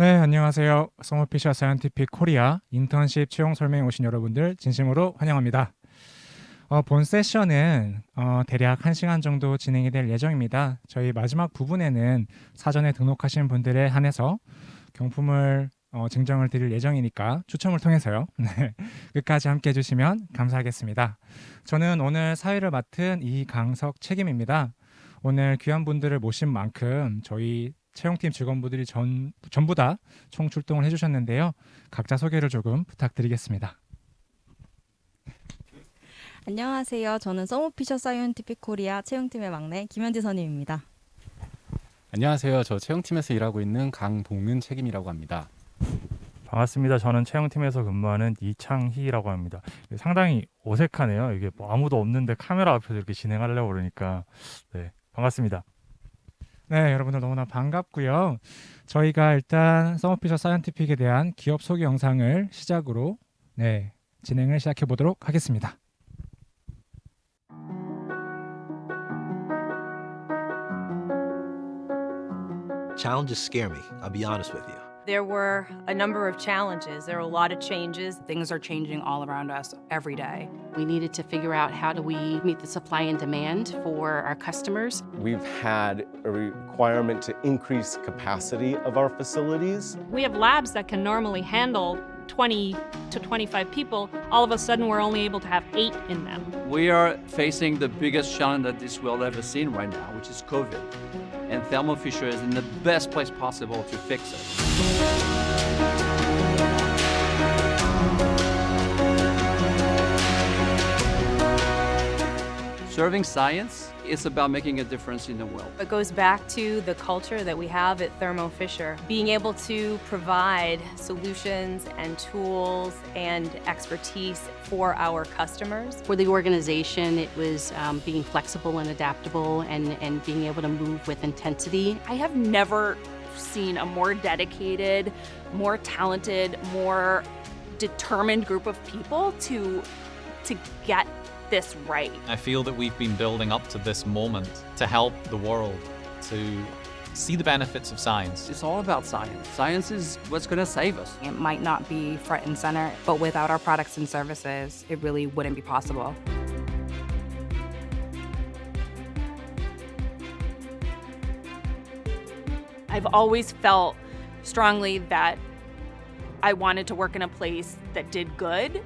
네, 안녕하세요. 서머피셔 사이언티픽 코리아 인턴십 채용 설명에 오신 여러분들 진심으로 환영합니다. 본 세션은 대략 1시간 정도 진행이 될 예정입니다. 저희 마지막 부분에는 사전에 등록하신 분들에 한해서 경품을 증정을 드릴 예정이니까 추첨을 통해서요. 네, 끝까지 함께 해주시면 감사하겠습니다. 저는 오늘 사회를 맡은 이강석 책임입니다. 오늘 귀한 분들을 모신 만큼 저희 채용팀 직원분들이 전부 다 총출동을 해주셨는데요. 각자 소개를 조금 부탁드리겠습니다. 안녕하세요. 저는 서머피셔 사이언티픽 코리아 채용팀의 막내 김현지 선임입니다. 안녕하세요. 저 채용팀에서 일하고 있는 강동은 책임이라고 합니다. 반갑습니다. 저는 채용팀에서 근무하는 이창희라고 합니다. 상당히 어색하네요. 이게 뭐 아무도 없는데 카메라 앞에서 이렇게 진행하려고 그러니까 네, 반갑습니다. 네, 여러분들 너무나 반갑고요. 저희가 일단 서머피셔 사이언티픽에 대한 기업 소개 영상을 시작으로 진행을 시작해 보도록 하겠습니다. Challenges scare me, I'll be honest with you. There were a number of challenges. There were a lot of changes. Things are changing all around us every day. We needed to figure out how do we meet the supply and demand for our customers. We've had a requirement to increase capacity of our facilities. We have labs that can normally handle 20 to 25 people. All of a sudden, we're only able to have 8 in them. We are facing the biggest challenge that this world ever seen right now, which is COVID. And Thermo Fisher is in the best place possible to fix it. Serving science is about making a difference in the world. It goes back to the culture that we have at Thermo Fisher, being able to provide solutions and tools and expertise for our customers. For the organization, it was being flexible and adaptable and being able to move with intensity. I have never seen a more dedicated, more talented, more determined group of people to get this right. I feel that we've been building up to this moment to help the world to see the benefits of science. It's all about science. Science is what's going to save us. It might not be front and center, but without our products and services, it really wouldn't be possible. I've always felt strongly that I wanted to work in a place that did good,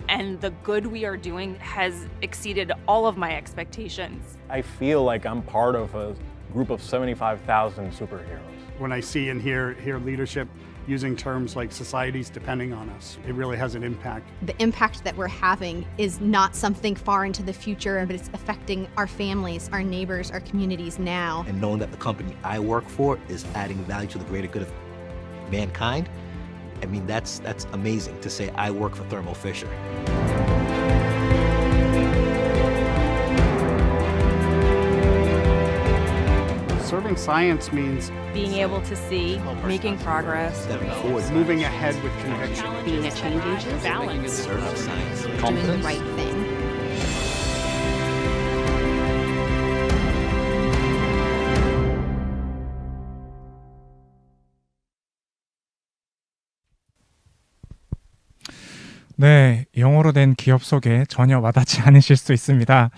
and the good we are doing has exceeded all of my expectations. I feel like I'm part of a group of 75,000 superheroes. When I see and hear leadership using terms like society's depending on us, it really has an impact. The impact that we're having is not something far into the future, but it's affecting our families, our neighbors, our communities now. And knowing that the company I work for is adding value to the greater good of mankind, I mean, that's amazing to say I work for Thermo Fisher. Serving science means being able to see, making progress, moving ahead with conviction, being a change agent, balance, Serving science. Doing the right thing. 네, 영어로 된 기업 소개 전혀 와닿지 않으실 수 있습니다.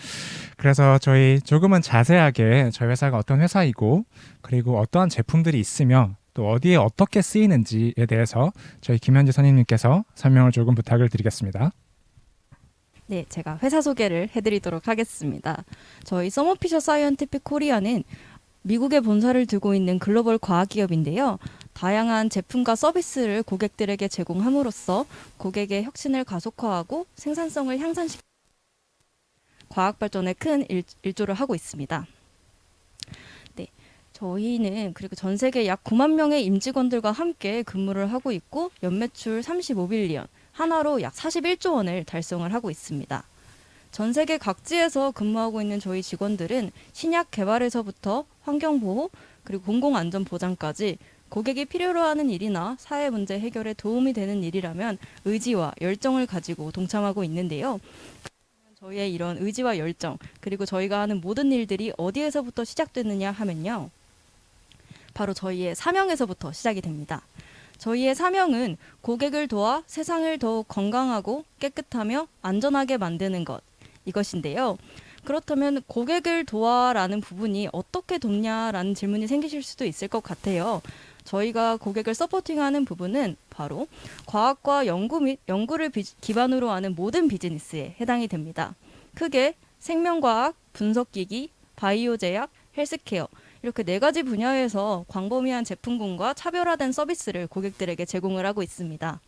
그래서 저희 조금은 자세하게 저희 회사가 어떤 회사이고 그리고 어떠한 제품들이 있으며 또 어디에 어떻게 쓰이는지에 대해서 저희 김현지 선임님께서 설명을 조금 부탁을 드리겠습니다. 네, 제가 회사 소개를 해드리도록 하겠습니다. 저희 서머피셔 사이언티픽 코리아는 미국에 본사를 두고 있는 글로벌 과학기업인데요. 다양한 제품과 서비스를 고객들에게 제공함으로써 고객의 혁신을 가속화하고 생산성을 향상시키는 과학 발전에 큰 일조를 하고 있습니다. 네, 저희는 그리고 전 세계 약 9만 명의 임직원들과 함께 근무를 하고 있고 연매출 35빌리언, 하나로 약 41조 원을 달성을 하고 있습니다. 전 세계 각지에서 근무하고 있는 저희 직원들은 신약 개발에서부터 환경보호 그리고 공공안전보장까지 고객이 필요로 하는 일이나 사회 문제 해결에 도움이 되는 일이라면 의지와 열정을 가지고 동참하고 있는데요. 저희의 이런 의지와 열정 그리고 저희가 하는 모든 일들이 어디에서부터 시작되느냐 하면요. 바로 저희의 사명에서부터 시작이 됩니다. 저희의 사명은 고객을 도와 세상을 더욱 건강하고 깨끗하며 안전하게 만드는 것, 이것인데요. 그렇다면 고객을 도와라는 부분이 어떻게 돕냐라는 질문이 생기실 수도 있을 것 같아요. 저희가 고객을 서포팅하는 부분은 바로 과학과 연구를 기반으로 하는 모든 비즈니스에 해당이 됩니다. 크게 생명과학, 분석기기, 바이오제약, 헬스케어 이렇게 4가지 분야에서 광범위한 제품군과 차별화된 서비스를 고객들에게 제공을 하고 있습니다.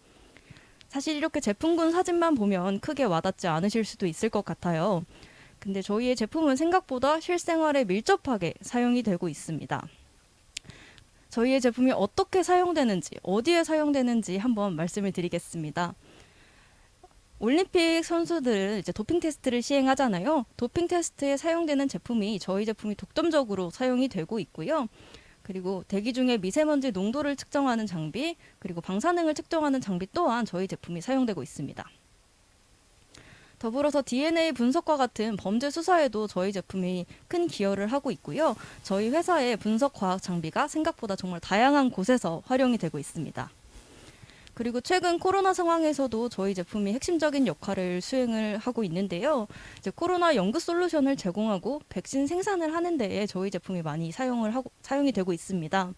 사실 이렇게 제품군 사진만 보면 크게 와닿지 않으실 수도 있을 것 같아요. 근데 저희의 제품은 생각보다 실생활에 밀접하게 사용이 되고 있습니다. 저희의 제품이 어떻게 사용되는지, 어디에 사용되는지 한번 말씀을 드리겠습니다. 올림픽 선수들은 이제 도핑 테스트를 시행하잖아요. 도핑 테스트에 사용되는 제품이 저희 제품이 독점적으로 사용이 되고 있고요. 그리고 대기 중에 미세먼지 농도를 측정하는 장비, 그리고 방사능을 측정하는 장비 또한 저희 제품이 사용되고 있습니다. 더불어서 DNA 분석과 같은 범죄 수사에도 저희 제품이 큰 기여를 하고 있고요. 저희 회사의 분석 과학 장비가 생각보다 정말 다양한 곳에서 활용이 되고 있습니다. 그리고 최근 코로나 상황에서도 저희 제품이 핵심적인 역할을 수행을 하고 있는데요. 이제 코로나 연구 솔루션을 제공하고 백신 생산을 하는 데에 저희 제품이 많이 사용이 되고 있습니다.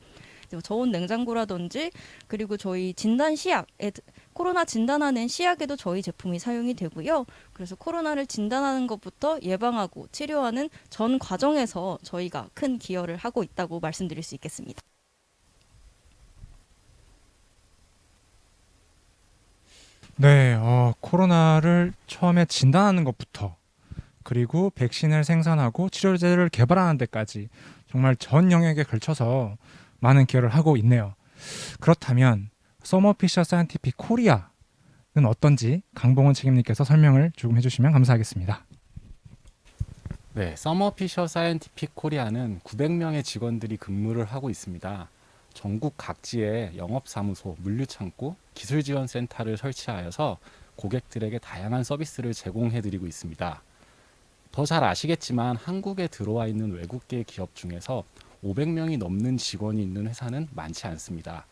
저온 냉장고라든지 그리고 저희 진단 시약에 코로나 진단하는 시약에도 저희 제품이 사용이 되고요. 그래서 코로나를 진단하는 것부터 예방하고 치료하는 전 과정에서 저희가 큰 기여를 하고 있다고 말씀드릴 수 있겠습니다. 네, 코로나를 처음에 진단하는 것부터 그리고 백신을 생산하고 치료제를 개발하는 데까지 정말 전 영역에 걸쳐서 많은 기여를 하고 있네요. 그렇다면 서머피셔 사이언티픽 코리아는 어떤지 강봉은 책임님께서 설명을 조금 해주시면 감사하겠습니다. 네, 서머피셔 사이언티픽 코리아는 900명의 직원들이 근무를 하고 있습니다. 전국 각지에 영업사무소, 물류창고, 기술지원센터를 설치하여서 고객들에게 다양한 서비스를 제공해드리고 있습니다. 더 잘 아시겠지만 한국에 들어와 있는 외국계 기업 중에서 500명이 넘는 직원이 있는 회사는 많지 않습니다.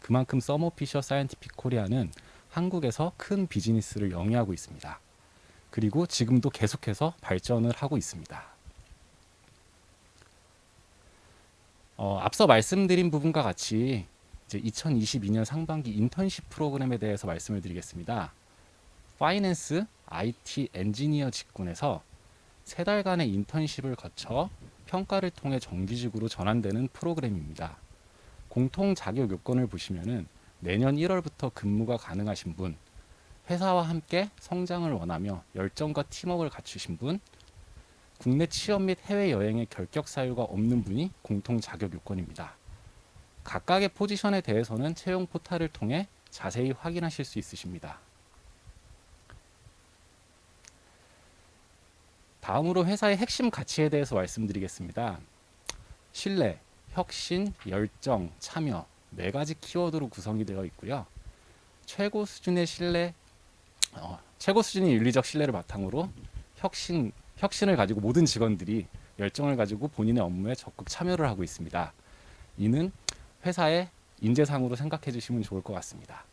그만큼 서머피셔 사이언티픽 코리아는 한국에서 큰 비즈니스를 영위하고 있습니다. 그리고 지금도 계속해서 발전을 하고 있습니다. 앞서 말씀드린 부분과 같이 이제 2022년 상반기 인턴십 프로그램에 대해서 말씀을 드리겠습니다. 파이낸스 IT 엔지니어 직군에서 3달간의 인턴십을 거쳐 평가를 통해 정규직으로 전환되는 프로그램입니다. 공통 자격 요건을 보시면은 내년 1월부터 근무가 가능하신 분, 회사와 함께 성장을 원하며 열정과 팀워크를 갖추신 분, 국내 취업 및 해외 여행의 결격 사유가 없는 분이 공통 자격 요건입니다. 각각의 포지션에 대해서는 채용 포탈을 통해 자세히 확인하실 수 있으십니다. 다음으로 회사의 핵심 가치에 대해서 말씀드리겠습니다. 신뢰, 혁신, 열정, 참여 4가지 키워드로 구성이 되어 있고요. 최고 수준의 윤리적 신뢰를 바탕으로 혁신을 가지고 모든 직원들이 열정을 가지고 본인의 업무에 적극 참여를 하고 있습니다. 이는 회사의 인재상으로 생각해 주시면 좋을 것 같습니다.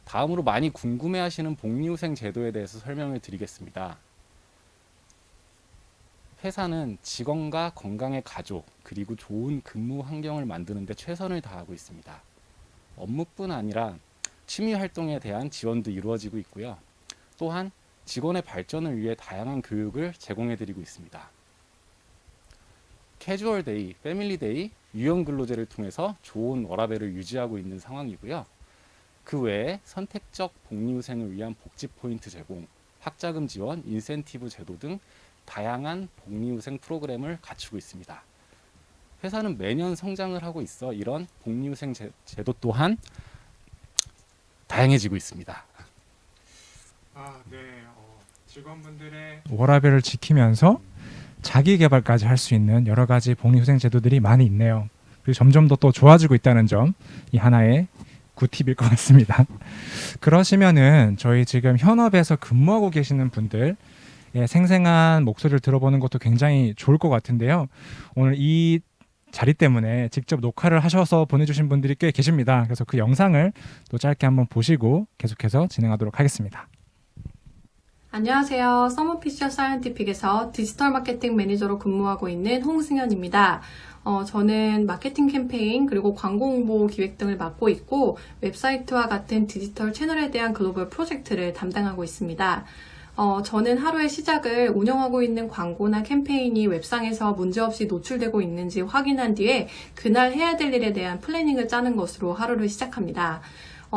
다음으로 많이 궁금해하시는 복리후생 제도에 대해서 설명을 드리겠습니다. 회사는 직원과 건강의 가족 그리고 좋은 근무 환경을 만드는 데 최선을 다하고 있습니다. 업무뿐 아니라 취미 활동에 대한 지원도 이루어지고 있고요. 또한 직원의 발전을 위해 다양한 교육을 제공해드리고 있습니다. 캐주얼 데이, 패밀리 데이, 유연 근로제를 통해서 좋은 워라밸을 유지하고 있는 상황이고요. 그 외에 선택적 복리후생을 위한 복지 포인트 제공, 학자금 지원, 인센티브 제도 등 다양한 복리후생 프로그램을 갖추고 있습니다. 회사는 매년 성장을 하고 있어 이런 복리후생 제도 또한 다양해지고 있습니다. 직원분들의 워라밸을 지키면서 자기 개발까지 할 수 있는 여러 가지 복리후생 제도들이 많이 있네요. 그리고 점점 더 또 좋아지고 있다는 점, 이 하나의 굿팁일 것 같습니다. 그러시면은 저희 지금 현업에서 근무하고 계시는 분들, 생생한 목소리를 들어보는 것도 굉장히 좋을 것 같은데요. 오늘 이 자리 때문에 직접 녹화를 하셔서 보내주신 분들이 꽤 계십니다. 그래서 그 영상을 또 짧게 한번 보시고 계속해서 진행하도록 하겠습니다. 안녕하세요. 서머피셔 사이언티픽에서 디지털 마케팅 매니저로 근무하고 있는 홍승현입니다. 저는 마케팅 캠페인 그리고 광고 홍보 기획 등을 맡고 있고 웹사이트와 같은 디지털 채널에 대한 글로벌 프로젝트를 담당하고 있습니다. 저는 하루의 시작을 운영하고 있는 광고나 캠페인이 웹상에서 문제없이 노출되고 있는지 확인한 뒤에 그날 해야 될 일에 대한 플래닝을 짜는 것으로 하루를 시작합니다.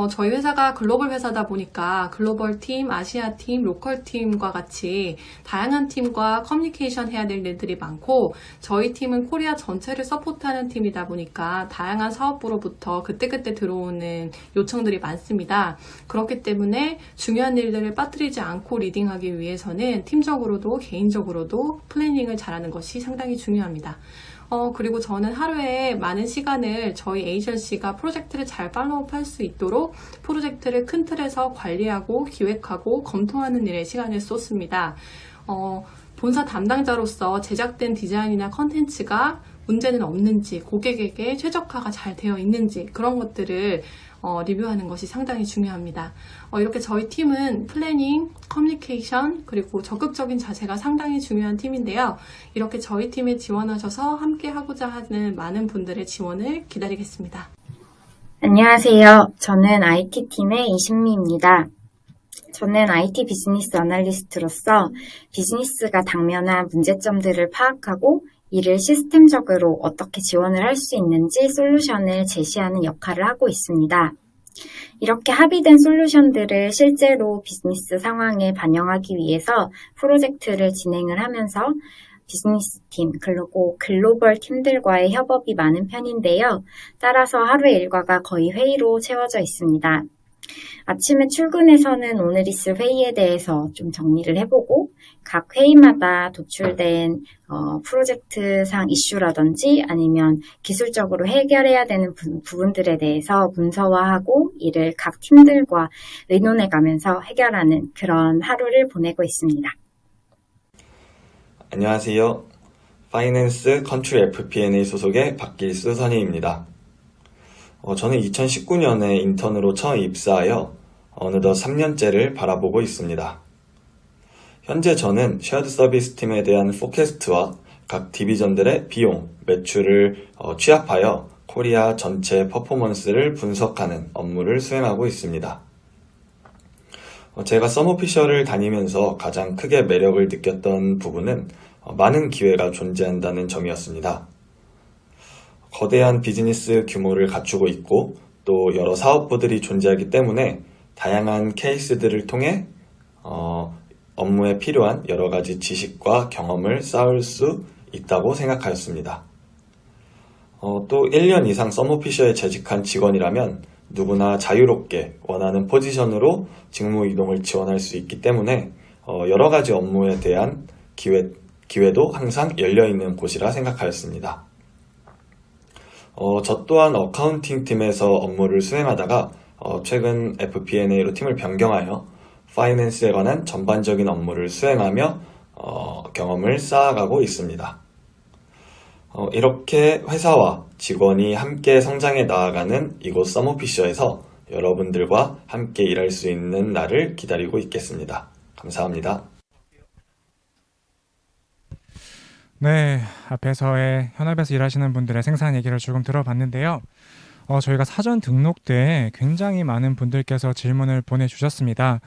저희 회사가 글로벌 회사다 보니까 글로벌 팀, 아시아 팀, 로컬 팀과 같이 다양한 팀과 커뮤니케이션 해야 될 일들이 많고 저희 팀은 코리아 전체를 서포트하는 팀이다 보니까 다양한 사업부로부터 그때그때 들어오는 요청들이 많습니다. 그렇기 때문에 중요한 일들을 빠뜨리지 않고 리딩하기 위해서는 팀적으로도 개인적으로도 플래닝을 잘하는 것이 상당히 중요합니다. 그리고 저는 하루에 많은 시간을 저희 에이전시가 프로젝트를 잘 팔로우할 수 있도록 프로젝트를 큰 틀에서 관리하고 기획하고 검토하는 일에 시간을 쏟습니다. 본사 담당자로서 제작된 디자인이나 컨텐츠가 문제는 없는지, 고객에게 최적화가 잘 되어 있는지 그런 것들을 리뷰하는 것이 상당히 중요합니다. 이렇게 저희 팀은 플래닝, 커뮤니케이션, 그리고 적극적인 자세가 상당히 중요한 팀인데요. 이렇게 저희 팀에 지원하셔서 함께 하고자 하는 많은 분들의 지원을 기다리겠습니다. 안녕하세요. 저는 IT팀의 이신미입니다. 저는 IT 비즈니스 애널리스트로서 비즈니스가 당면한 문제점들을 파악하고 이를 시스템적으로 어떻게 지원을 할 수 있는지 솔루션을 제시하는 역할을 하고 있습니다. 이렇게 합의된 솔루션들을 실제로 비즈니스 상황에 반영하기 위해서 프로젝트를 진행을 하면서 비즈니스 팀, 그리고 글로벌 팀들과의 협업이 많은 편인데요. 따라서 하루의 일과가 거의 회의로 채워져 있습니다. 아침에 출근해서는 오늘 있을 회의에 대해서 좀 정리를 해보고 각 회의마다 도출된 프로젝트상 이슈라든지 아니면 기술적으로 해결해야 되는 부분들에 대해서 문서화하고 이를 각 팀들과 의논해가면서 해결하는 그런 하루를 보내고 있습니다. 안녕하세요. 파이낸스 컨트리 FP&A 소속의 박길수 선임입니다. 저는 2019년에 인턴으로 처음 입사하여 어느덧 3년째를 바라보고 있습니다. 현재 저는 쉐어드 서비스 팀에 대한 포캐스트와 각 디비전들의 비용, 매출을 취합하여 코리아 전체 퍼포먼스를 분석하는 업무를 수행하고 있습니다. 제가 서머피셔를 다니면서 가장 크게 매력을 느꼈던 부분은 많은 기회가 존재한다는 점이었습니다. 거대한 비즈니스 규모를 갖추고 있고 또 여러 사업부들이 존재하기 때문에 다양한 케이스들을 통해 업무에 필요한 여러 가지 지식과 경험을 쌓을 수 있다고 생각하였습니다. 또 1년 이상 서머피셔에 재직한 직원이라면 누구나 자유롭게 원하는 포지션으로 직무 이동을 지원할 수 있기 때문에 여러 가지 업무에 대한 기회도 항상 열려있는 곳이라 생각하였습니다. 저 또한 어카운팅 팀에서 업무를 수행하다가 최근 FP&A로 팀을 변경하여 파이낸스에 관한 전반적인 업무를 수행하며 경험을 쌓아가고 있습니다. 이렇게 회사와 직원이 함께 성장해 나아가는 이곳 서머피셔에서 여러분들과 함께 일할 수 있는 날을 기다리고 있겠습니다. 감사합니다. 네, 앞에서의 현업에서 일하시는 분들의 생산 얘기를 조금 들어봤는데요. 저희가 사전 등록 때 굉장히 많은 분들께서 질문을 보내주셨습니다.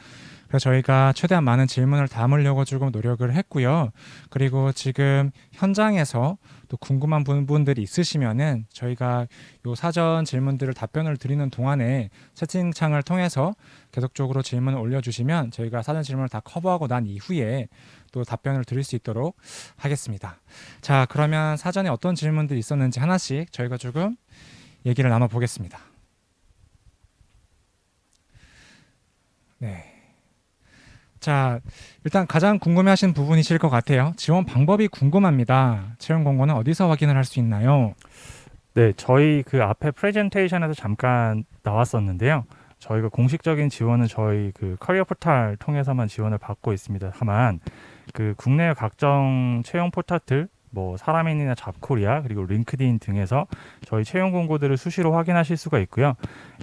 그래서 저희가 최대한 많은 질문을 담으려고 조금 노력을 했고요. 그리고 지금 현장에서 또 궁금한 부분들이 있으시면은 저희가 요 사전 질문들을 답변을 드리는 동안에 채팅창을 통해서 계속적으로 질문을 올려주시면 저희가 사전 질문을 다 커버하고 난 이후에 또 답변을 드릴 수 있도록 하겠습니다. 자, 그러면 사전에 어떤 질문들이 있었는지 하나씩 저희가 조금 얘기를 나눠보겠습니다. 네. 자, 일단 가장 궁금해하신 부분이실 것 같아요. 지원 방법이 궁금합니다. 채용 공고는 어디서 확인을 할 수 있나요? 네, 저희 그 앞에 프레젠테이션에서 잠깐 나왔었는데요. 저희가 공식적인 지원은 저희 그 커리어 포털 통해서만 지원을 받고 있습니다. 다만 그 국내 각종 채용 포털들 뭐 사람인이나 잡코리아 그리고 링크드인 등에서 저희 채용 공고들을 수시로 확인하실 수가 있고요.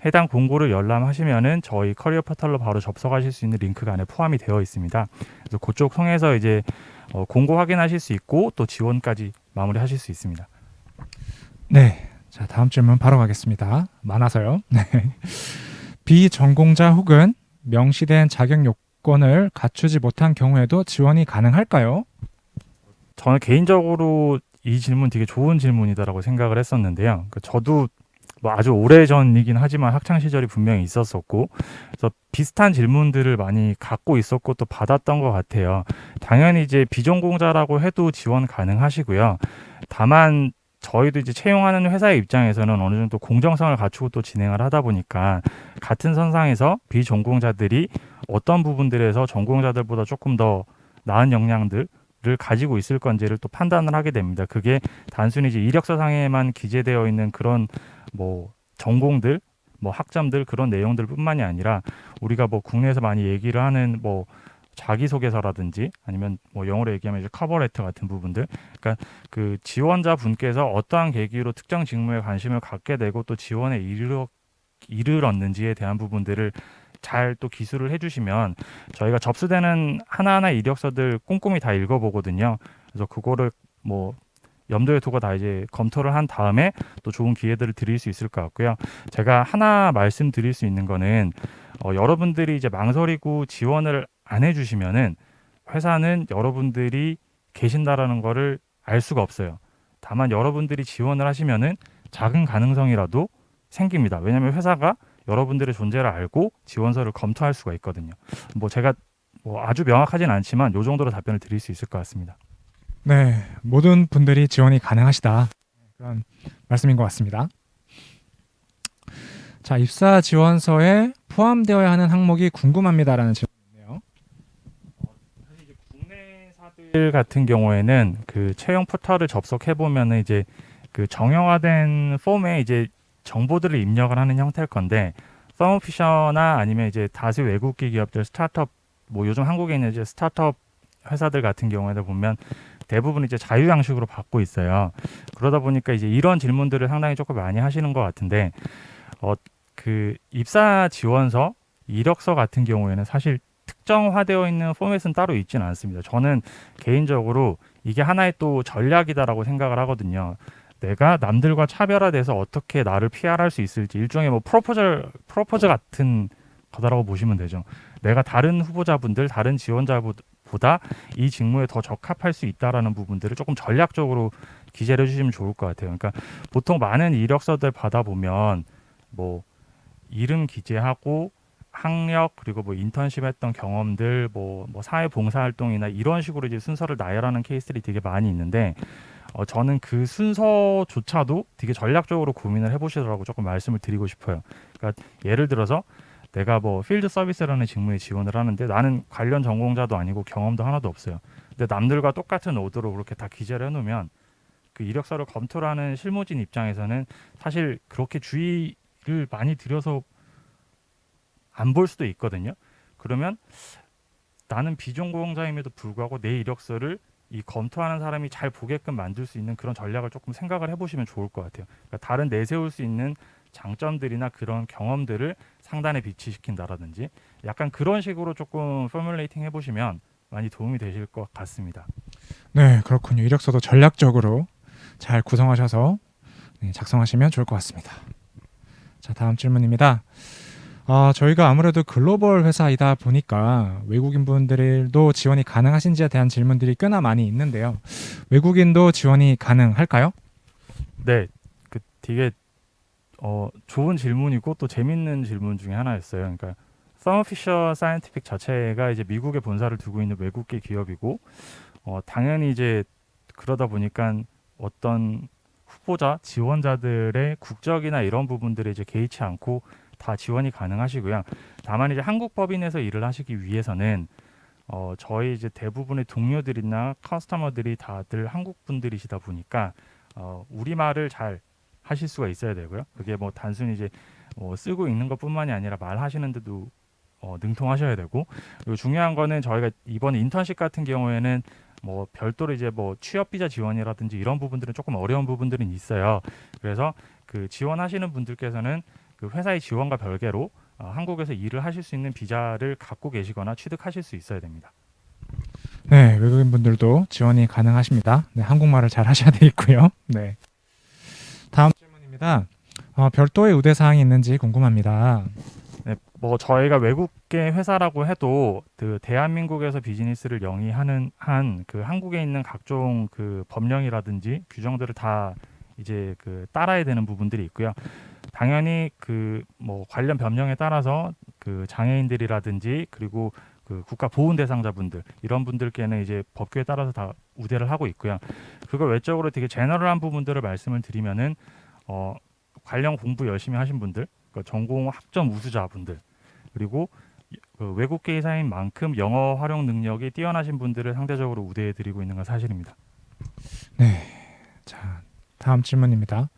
해당 공고를 열람하시면은 저희 커리어 포털로 바로 접속하실 수 있는 링크가 안에 포함이 되어 있습니다. 그래서 그쪽 통해서 이제 공고 확인하실 수 있고 또 지원까지 마무리하실 수 있습니다. 네. 자, 다음 질문 바로 가겠습니다. 많아서요. 네. 비전공자 혹은 명시된 자격 요건을 갖추지 못한 경우에도 지원이 가능할까요? 저는 개인적으로 이 질문 되게 좋은 질문이다라고 생각을 했었는데요. 저도 뭐 아주 오래전이긴 하지만 학창 시절이 분명히 있었었고, 그래서 비슷한 질문들을 많이 갖고 있었고 또 받았던 것 같아요. 당연히 이제 비전공자라고 해도 지원 가능하시고요. 다만 저희도 이제 채용하는 회사의 입장에서는 어느 정도 공정성을 갖추고 또 진행을 하다 보니까 같은 선상에서 비전공자들이 어떤 부분들에서 전공자들보다 조금 더 나은 역량들을 가지고 있을 건지를 또 판단을 하게 됩니다. 그게 단순히 이제 이력서상에만 기재되어 있는 그런 뭐 전공들, 뭐 학점들 그런 내용들뿐만이 아니라 우리가 뭐 국내에서 많이 얘기를 하는 뭐 자기소개서라든지 아니면 뭐 영어로 얘기하면 이제 커버레터 같은 부분들, 그러니까 그 지원자 분께서 어떠한 계기로 특정 직무에 관심을 갖게 되고 또 지원에 이르렀는지에 대한 부분들을 잘 또 기술을 해주시면 저희가 접수되는 하나하나 이력서들 꼼꼼히 다 읽어보거든요. 그래서 그거를 뭐 염두에 두고 다 이제 검토를 한 다음에 또 좋은 기회들을 드릴 수 있을 것 같고요. 제가 하나 말씀드릴 수 있는 거는 여러분들이 이제 망설이고 지원을 안 해주시면은 회사는 여러분들이 계신다라는 거를 알 수가 없어요. 다만 여러분들이 지원을 하시면은 작은 가능성이라도 생깁니다. 왜냐하면 회사가 여러분들의 존재를 알고 지원서를 검토할 수가 있거든요. 뭐 제가 뭐 아주 명확하진 않지만 요 정도로 답변을 드릴 수 있을 것 같습니다. 네, 모든 분들이 지원이 가능하시다. 그런 말씀인 것 같습니다. 자, 입사 지원서에 포함되어야 하는 항목이 궁금합니다라는 질문이네요. 국내사들 같은 경우에는 그 채용 포털을 접속해 보면은 이제 그 정형화된 폼에 이제 정보들을 입력을 하는 형태일 건데, 서머피셔나 아니면 이제 다수 외국계 기업들 스타트업, 뭐 요즘 한국에 있는 이제 스타트업 회사들 같은 경우에도 보면 대부분 이제 자유 양식으로 받고 있어요. 그러다 보니까 이제 이런 질문들을 상당히 조금 많이 하시는 것 같은데, 그 입사 지원서, 이력서 같은 경우에는 사실 특정화되어 있는 포맷은 따로 있지는 않습니다. 저는 개인적으로 이게 하나의 또 전략이다라고 생각을 하거든요. 내가 남들과 차별화돼서 어떻게 나를 PR할 수 있을지, 일종의 뭐 프로포즈 같은 거다라고 보시면 되죠. 내가 다른 후보자분들, 다른 지원자보다 이 직무에 더 적합할 수 있다라는 부분들을 조금 전략적으로 기재를 해주시면 좋을 것 같아요. 그러니까 보통 많은 이력서들 받아보면 뭐 이름 기재하고 학력 그리고 뭐 인턴십 했던 경험들, 뭐 사회 봉사 활동이나 이런 식으로 이제 순서를 나열하는 케이스들이 되게 많이 있는데, 저는 그 순서조차도 되게 전략적으로 고민을 해보시더라고 조금 말씀을 드리고 싶어요. 그러니까 예를 들어서 내가 뭐 필드 서비스라는 직무에 지원을 하는데 나는 관련 전공자도 아니고 경험도 하나도 없어요. 근데 남들과 똑같은 오더로 그렇게 다 기재를 해놓으면 그 이력서를 검토를 하는 실무진 입장에서는 사실 그렇게 주의를 많이 들여서 안 볼 수도 있거든요. 그러면 나는 비전공자임에도 불구하고 내 이력서를 이 검토하는 사람이 잘 보게끔 만들 수 있는 그런 전략을 조금 생각을 해보시면 좋을 것 같아요. 그러니까 다른 내세울 수 있는 장점들이나 그런 경험들을 상단에 비치시킨다라든지 약간 그런 식으로 조금 포뮬레이팅 해보시면 많이 도움이 되실 것 같습니다. 네, 그렇군요. 이력서도 전략적으로 잘 구성하셔서 작성하시면 좋을 것 같습니다. 자, 다음 질문입니다. 저희가 아무래도 글로벌 회사이다 보니까 외국인 분들도 지원이 가능하신지에 대한 질문들이 꽤나 많이 있는데요. 외국인도 지원이 가능할까요? 네, 그 되게 좋은 질문이고 또 재밌는 질문 중에 하나였어요. 그러니까 서머 피셔 사이언티픽 자체가 이제 미국에 본사를 두고 있는 외국계 기업이고, 당연히 이제 그러다 보니까 어떤 후보자, 지원자들의 국적이나 이런 부분들에 이제 개의치 않고 다 지원이 가능하시고요. 다만 이제 한국 법인에서 일을 하시기 위해서는 저희 이제 대부분의 동료들이나 커스터머들이 다들 한국 분들이시다 보니까 우리말을 잘 하실 수가 있어야 되고요. 그게 뭐 단순히 이제 쓰고 있는 것뿐만이 아니라 말하시는데도 능통하셔야 되고, 그리고 중요한 거는 저희가 이번 인턴십 같은 경우에는 뭐 별도로 이제 뭐 취업 비자 지원이라든지 이런 부분들은 조금 어려운 부분들은 있어요. 그래서 그 지원하시는 분들께서는 그 회사의 지원과 별개로 한국에서 일을 하실 수 있는 비자를 갖고 계시거나 취득하실 수 있어야 됩니다. 네, 외국인 분들도 지원이 가능하십니다. 네, 한국말을 잘 하셔야 되겠고요. 네. 다음 질문입니다. 별도의 우대 사항이 있는지 궁금합니다. 네, 뭐 저희가 외국계 회사라고 해도 그 대한민국에서 비즈니스를 영위하는 한 그 한국에 있는 각종 그 법령이라든지 규정들을 다 이제 그 따라야 되는 부분들이 있고요. 당연히 그 뭐 관련 법령에 따라서 그 장애인들이라든지 그리고 그 국가 보훈 대상자분들 이런 분들께는 이제 법규에 따라서 다 우대를 하고 있고요. 그걸 외적으로 되게 제너럴한 부분들을 말씀을 드리면은 관련 공부 열심히 하신 분들, 그러니까 전공 학점 우수자분들, 그리고 그 외국계 회사인 만큼 영어 활용 능력이 뛰어나신 분들을 상대적으로 우대해 드리고 있는 건 사실입니다. 네. 자, 다음 질문입니다.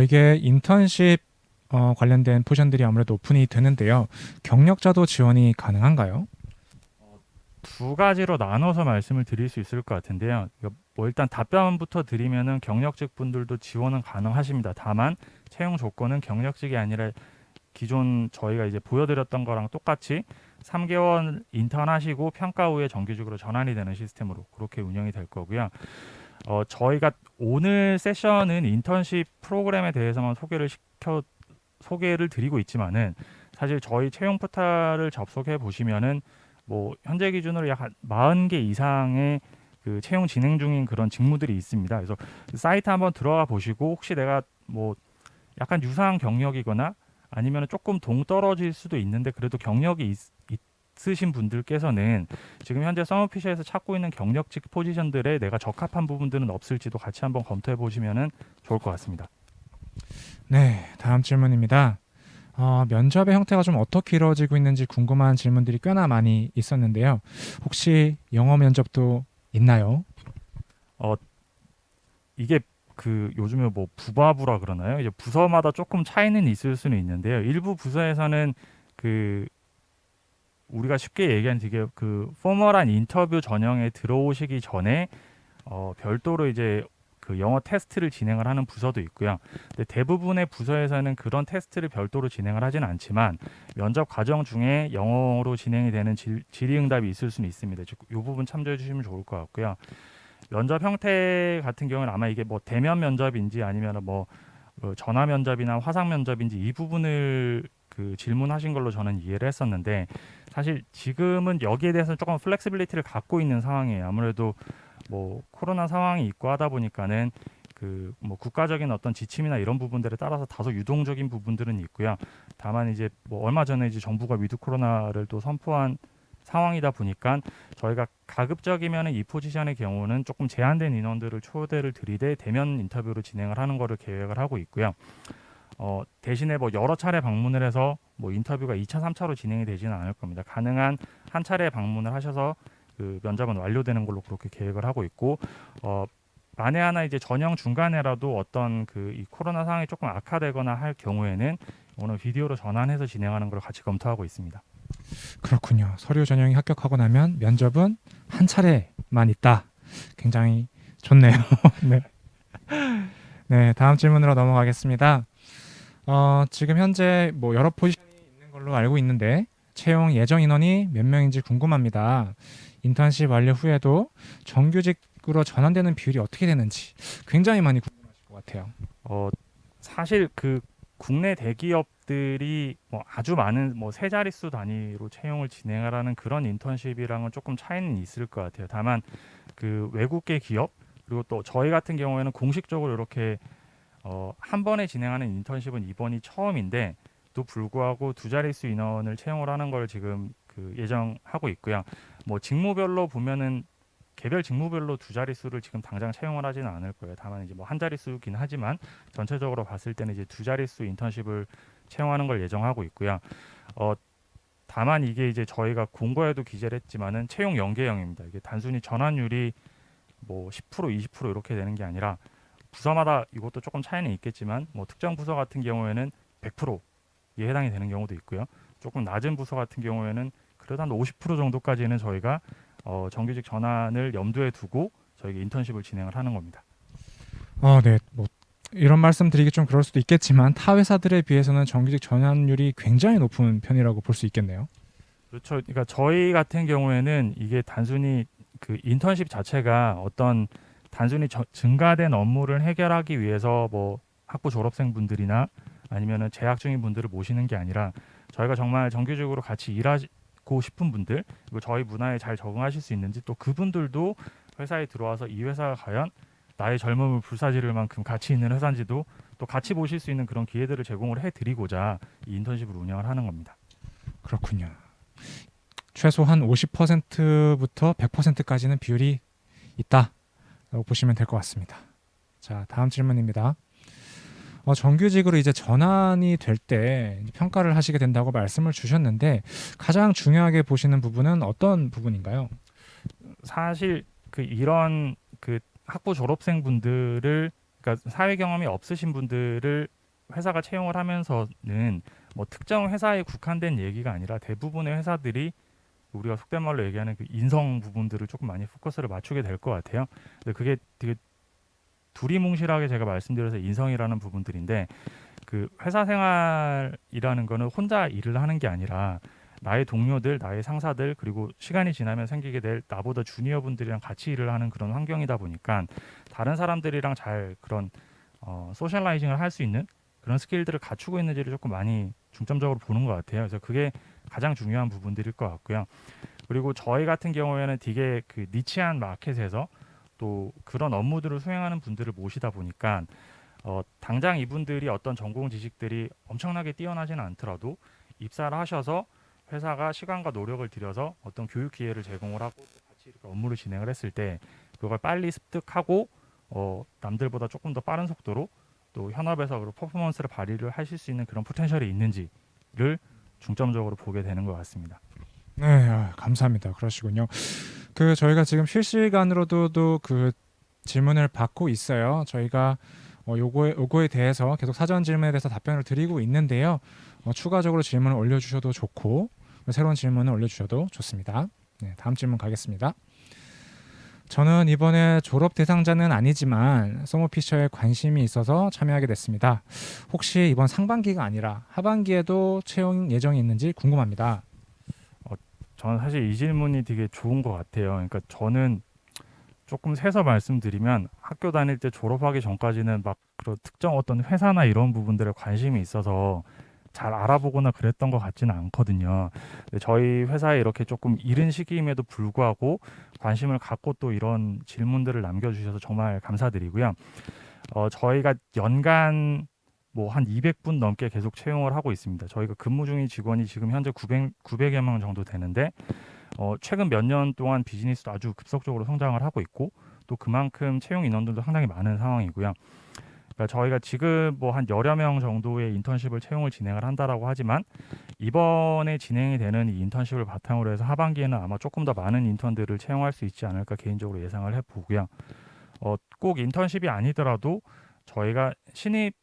이게 인턴십 관련된 포션들이 아무래도 오픈이 되는데요. 경력자도 지원이 가능한가요? 두 가지로 나눠서 말씀을 드릴 수 있을 것 같은데요. 뭐 일단 답변부터 드리면은 경력직 분들도 지원은 가능하십니다. 다만 채용 조건은 경력직이 아니라 기존 저희가 이제 보여드렸던 거랑 똑같이 3개월 인턴 하시고 평가 후에 정규직으로 전환이 되는 시스템으로 그렇게 운영이 될 거고요. 저희가 오늘 세션은 인턴십 프로그램에 대해서만 소개를 드리고 있지만은 사실 저희 채용 포털을 접속해 보시면은 뭐 현재 기준으로 약 40개 이상의 그 채용 진행 중인 그런 직무들이 있습니다. 그래서 사이트 한번 들어가 보시고 혹시 내가 뭐 약간 유사한 경력이거나 아니면 조금 동떨어질 수도 있는데 그래도 경력이 있으신 분들께서는 지금 현재 서머피셔에서 찾고 있는 경력직 포지션들에 내가 적합한 부분들은 없을지도 같이 한번 검토해 보시면 좋을 것 같습니다. 네, 다음 질문입니다. 면접의 형태가 좀 어떻게 이루어지고 있는지 궁금한 질문들이 꽤나 많이 있었는데요. 혹시 영어 면접도 있나요? 이게 그 요즘에 뭐 부바부라 그러나요? 이제 부서마다 조금 차이는 있을 수는 있는데요. 일부 부서에서는 그 우리가 쉽게 얘기하는 되게 그 포멀한 인터뷰 전형에 들어오시기 전에 별도로 이제 그 영어 테스트를 진행을 하는 부서도 있고요. 근데 대부분의 부서에서는 그런 테스트를 별도로 진행을 하지는 않지만 면접 과정 중에 영어로 진행이 되는 질의응답이 있을 수는 있습니다. 이 부분 참조해 주시면 좋을 것 같고요. 면접 형태 같은 경우는 아마 이게 뭐 대면 면접인지 아니면 뭐 전화 면접이나 화상 면접인지 이 부분을 그 질문하신 걸로 저는 이해를 했었는데 사실 지금은 여기에 대해서는 조금 플렉시빌리티를 갖고 있는 상황이에요. 아무래도 뭐 코로나 상황이 있고 하다 보니까는 그 뭐 국가적인 어떤 지침이나 이런 부분들에 따라서 다소 유동적인 부분들은 있고요. 다만 이제 뭐 얼마 전에 이제 정부가 위드 코로나를 또 선포한 상황이다 보니까 저희가 가급적이면 이 포지션의 경우는 조금 제한된 인원들을 초대를 들이대 대면 인터뷰로 진행을 하는 거를 계획을 하고 있고요. 대신에 뭐 여러 차례 방문을 해서 뭐 인터뷰가 2차, 3차로 진행이 되지는 않을 겁니다. 가능한 한 차례 방문을 하셔서 그 면접은 완료되는 걸로 그렇게 계획을 하고 있고 만에 하나 이제 전형 중간에라도 어떤 그 이 코로나 상황이 조금 악화되거나 할 경우에는 오늘 비디오로 전환해서 진행하는 걸 같이 검토하고 있습니다. 그렇군요. 서류 전형이 합격하고 나면 면접은 한 차례만 있다. 굉장히 좋네요. 네. 네, 다음 질문으로 넘어가겠습니다. 지금 현재 뭐 여러 포지션이 있는 걸로 알고 있는데 채용 예정 인원이 몇 명인지 궁금합니다. 인턴십 완료 후에도 정규직으로 전환되는 비율이 어떻게 되는지 굉장히 많이 궁금하실 것 같아요. 사실 그 국내 대기업들이 뭐 아주 많은 뭐 세 자릿수 단위로 채용을 진행하라는 그런 인턴십이랑은 조금 차이는 있을 것 같아요. 다만 그 외국계 기업 그리고 또 저희 같은 경우에는 공식적으로 이렇게 한 번에 진행하는 인턴십은 이번이 처음인데 또 불구하고 두 자릿수 인원을 채용을 하는 걸 지금 그 예정하고 있고요. 뭐 직무별로 보면은 개별 직무별로 두 자릿수를 지금 당장 채용을 하지는 않을 거예요. 다만 이제 뭐 한 자릿수긴 하지만 전체적으로 봤을 때는 이제 두 자릿수 인턴십을 채용하는 걸 예정하고 있고요. 다만 이게 이제 저희가 공고에도 기재를 했지만은 채용 연계형입니다. 이게 단순히 전환율이 뭐 10%, 20% 이렇게 되는 게 아니라 부서마다 이것도 조금 차이는 있겠지만 뭐 특정 부서 같은 경우에는 100% 해당이 되는 경우도 있고요. 조금 낮은 부서 같은 경우에는 그래도 한 50% 정도까지는 저희가 정규직 전환을 염두에 두고 저희가 인턴십을 진행을 하는 겁니다. 네. 뭐 이런 말씀 드리기 좀 그럴 수도 있겠지만 타 회사들에 비해서는 정규직 전환율이 굉장히 높은 편이라고 볼 수 있겠네요. 그렇죠. 그러니까 저희 같은 경우에는 이게 단순히 그 인턴십 자체가 어떤 단순히 증가된 업무를 해결하기 위해서 뭐 학부 졸업생분들이나 아니면은 재학 중인 분들을 모시는 게 아니라 저희가 정말 정규직으로 같이 일하고 싶은 분들 그리고 저희 문화에 잘 적응하실 수 있는지 또 그분들도 회사에 들어와서 이 회사가 과연 나의 젊음을 불사지를 만큼 가치 있는 회사인지도 또 같이 보실 수 있는 그런 기회들을 제공을 해드리고자 이 인턴십을 운영을 하는 겁니다. 그렇군요. 최소한 50%부터 100%까지는 비율이 있다라고 보시면 될 것 같습니다. 자, 다음 질문입니다. 정규직으로 이제 전환이 될 때 평가를 하시게 된다고 말씀을 주셨는데 가장 중요하게 보시는 부분은 어떤 부분인가요? 사실 이런 학부 졸업생 분들을 그러니까 사회 경험이 없으신 분들을 회사가 채용을 하면서는 뭐 특정 회사에 국한된 얘기가 아니라 대부분의 회사들이 우리가 속된 말로 얘기하는 그 인성 부분들을 조금 많이 포커스를 맞추게 될 것 같아요. 근데 그게 되게 두리뭉실하게 제가 말씀드려서 인성이라는 부분들인데 그 회사 생활이라는 거는 혼자 일을 하는 게 아니라 나의 동료들, 나의 상사들 그리고 시간이 지나면 생기게 될 나보다 주니어 분들이랑 같이 일을 하는 그런 환경이다 보니까 다른 사람들이랑 잘 그런 소셜라이징을 할 수 있는 그런 스킬들을 갖추고 있는지를 조금 많이 중점적으로 보는 것 같아요. 그래서 그게 가장 중요한 부분들일 것 같고요. 그리고 저희 같은 경우에는 되게 그 니치한 마켓에서 또 그런 업무들을 수행하는 분들을 모시다 보니까 당장 이분들이 어떤 전공 지식들이 엄청나게 뛰어나지는 않더라도 입사를 하셔서 회사가 시간과 노력을 들여서 어떤 교육 기회를 제공을 하고 같이 이렇게 업무를 진행을 했을 때 그걸 빨리 습득하고 남들보다 조금 더 빠른 속도로 또 현업에서 그런 퍼포먼스를 발휘를 하실 수 있는 그런 포텐셜이 있는지를 중점적으로 보게 되는 것 같습니다. 네, 감사합니다. 그러시군요. 저희가 지금 실시간으로도 그 질문을 받고 있어요. 저희가 요거에 대해서 계속 사전 질문에 대해서 답변을 드리고 있는데요. 추가적으로 질문을 올려주셔도 좋고 새로운 질문을 올려주셔도 좋습니다. 네, 다음 질문 가겠습니다. 저는 이번에 졸업 대상자는 아니지만 서머피셔에 관심이 있어서 참여하게 됐습니다. 혹시 이번 상반기가 아니라 하반기에도 채용 예정이 있는지 궁금합니다. 저는 사실 이 질문이 되게 좋은 것 같아요. 그러니까 저는 조금 세서 말씀드리면 학교 다닐 때 졸업하기 전까지는 막 그런 특정 어떤 회사나 이런 부분들에 관심이 있어서 잘 알아보거나 그랬던 것 같지는 않거든요. 근데 저희 회사에 이렇게 조금 이른 시기임에도 불구하고 관심을 갖고 또 이런 질문들을 남겨주셔서 정말 감사드리고요. 저희가 연간 뭐 한 200분 넘게 계속 채용을 하고 있습니다. 저희가 근무 중인 직원이 지금 현재 900여 명 정도 되는데 최근 몇 년 동안 비즈니스도 아주 급속적으로 성장을 하고 있고 또 그만큼 채용 인원들도 상당히 많은 상황이고요. 그러니까 저희가 지금 뭐 한 열여 명 정도의 인턴십을 채용을 진행을 한다라고 하지만 이번에 진행이 되는 이 인턴십을 바탕으로 해서 하반기에는 아마 조금 더 많은 인턴들을 채용할 수 있지 않을까 개인적으로 예상을 해보고요. 꼭 인턴십이 아니더라도 저희가 신입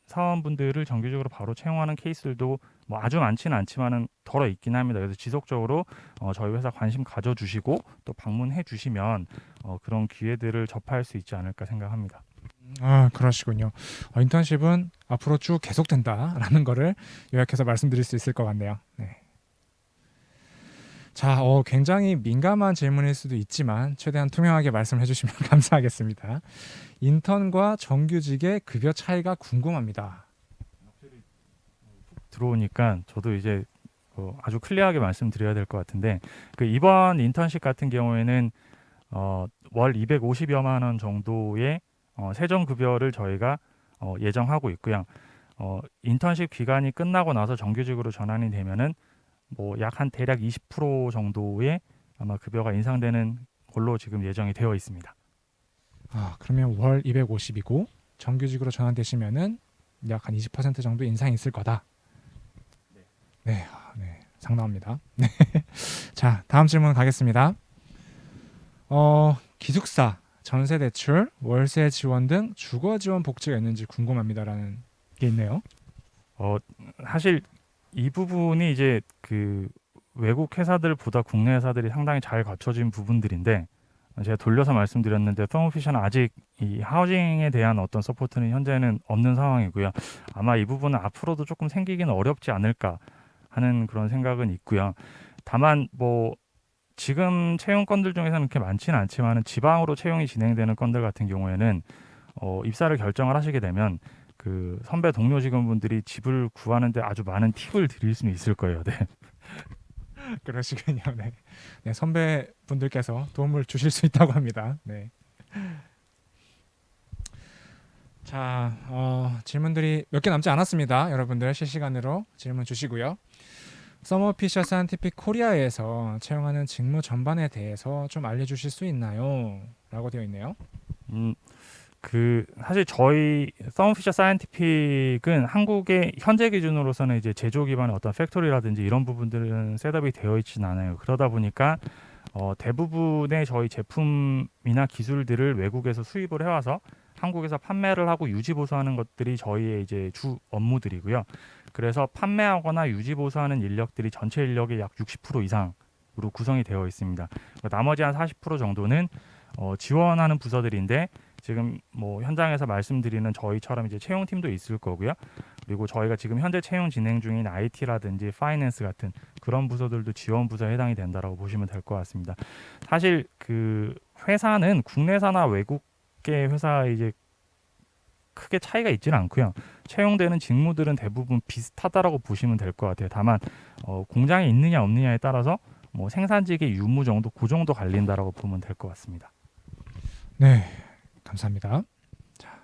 사원분들을 정규직으로 바로 채용하는 케이스들도 뭐 아주 많지는 않지만은 덜어 있긴 합니다. 그래서 지속적으로 저희 회사 관심 가져주시고 또 방문해 주시면 그런 기회들을 접할 수 있지 않을까 생각합니다. 그러시군요. 인턴십은 앞으로 쭉 계속된다라는 거를 요약해서 말씀드릴 수 있을 것 같네요. 네. 자, 굉장히 민감한 질문일 수도 있지만 최대한 투명하게 말씀해 주시면 감사하겠습니다. 인턴과 정규직의 급여 차이가 궁금합니다. 들어오니까 저도 이제 아주 클리어하게 말씀드려야 될 것 같은데 이번 인턴십 같은 경우에는 월 250여만 원 정도의 세전급여를 저희가 예정하고 있고요. 인턴십 기간이 끝나고 나서 정규직으로 전환이 되면은 뭐 약 한 대략 20% 정도의 아마 급여가 인상되는 걸로 지금 예정이 되어 있습니다. 그러면 월 250이고 정규직으로 전환되시면은 약 한 20% 정도 인상이 있을 거다. 네, 상당합니다. 네. 자, 다음 질문 가겠습니다. 기숙사, 전세 대출, 월세 지원 등 주거 지원 복지가 있는지 궁금합니다라는 게 있네요. 사실 이 부분이 이제 그 외국 회사들보다 국내 회사들이 상당히 잘 갖춰진 부분들인데 제가 돌려서 말씀드렸는데 서머피셔는 아직 이 하우징에 대한 어떤 서포트는 현재는 없는 상황이고요. 아마 이 부분은 앞으로도 조금 생기기는 어렵지 않을까 하는 그런 생각은 있고요. 다만 뭐 지금 채용 건들 중에서는 그렇게 많지는 않지만 지방으로 채용이 진행되는 건들 같은 경우에는 입사를 결정을 하시게 되면 그 선배 동료 직원분들이 집을 구하는데 아주 많은 팁을 드릴 수는 있을 거예요. 네. 그러시군요. 네. 네, 선배분들께서 도움을 주실 수 있다고 합니다. 네. 자, 질문들이 몇 개 남지 않았습니다. 여러분들 실시간으로 질문 주시고요. 서머피셔 사이언티픽 코리아에서 채용하는 직무 전반에 대해서 좀 알려주실 수 있나요? 라고 되어 있네요. 그 사실 저희 서머피셔 사이언티픽은 한국의 현재 기준으로서는 이제 제조 기반의 어떤 팩토리라든지 이런 부분들은 셋업이 되어 있지는 않아요. 그러다 보니까 대부분의 저희 제품이나 기술들을 외국에서 수입을 해와서 한국에서 판매를 하고 유지 보수하는 것들이 저희의 이제 주 업무들이고요. 그래서 판매하거나 유지 보수하는 인력들이 전체 인력의 약 60% 이상으로 구성이 되어 있습니다. 나머지 한 40% 정도는 지원하는 부서들인데 지금 뭐 현장에서 말씀드리는 저희처럼 이제 채용팀도 있을 거고요. 그리고 저희가 지금 현재 채용 진행 중인 IT라든지 파이낸스 같은 그런 부서들도 지원 부서에 해당이 된다라고 보시면 될 것 같습니다. 사실 그 회사는 국내사나 외국계 회사 이제 크게 차이가 있지는 않고요. 채용되는 직무들은 대부분 비슷하다라고 보시면 될 것 같아요. 다만 공장에 있느냐 없느냐에 따라서 뭐 생산직의 유무 정도 그 정도 갈린다라고 보면 될 것 같습니다. 네, 감사합니다. 자,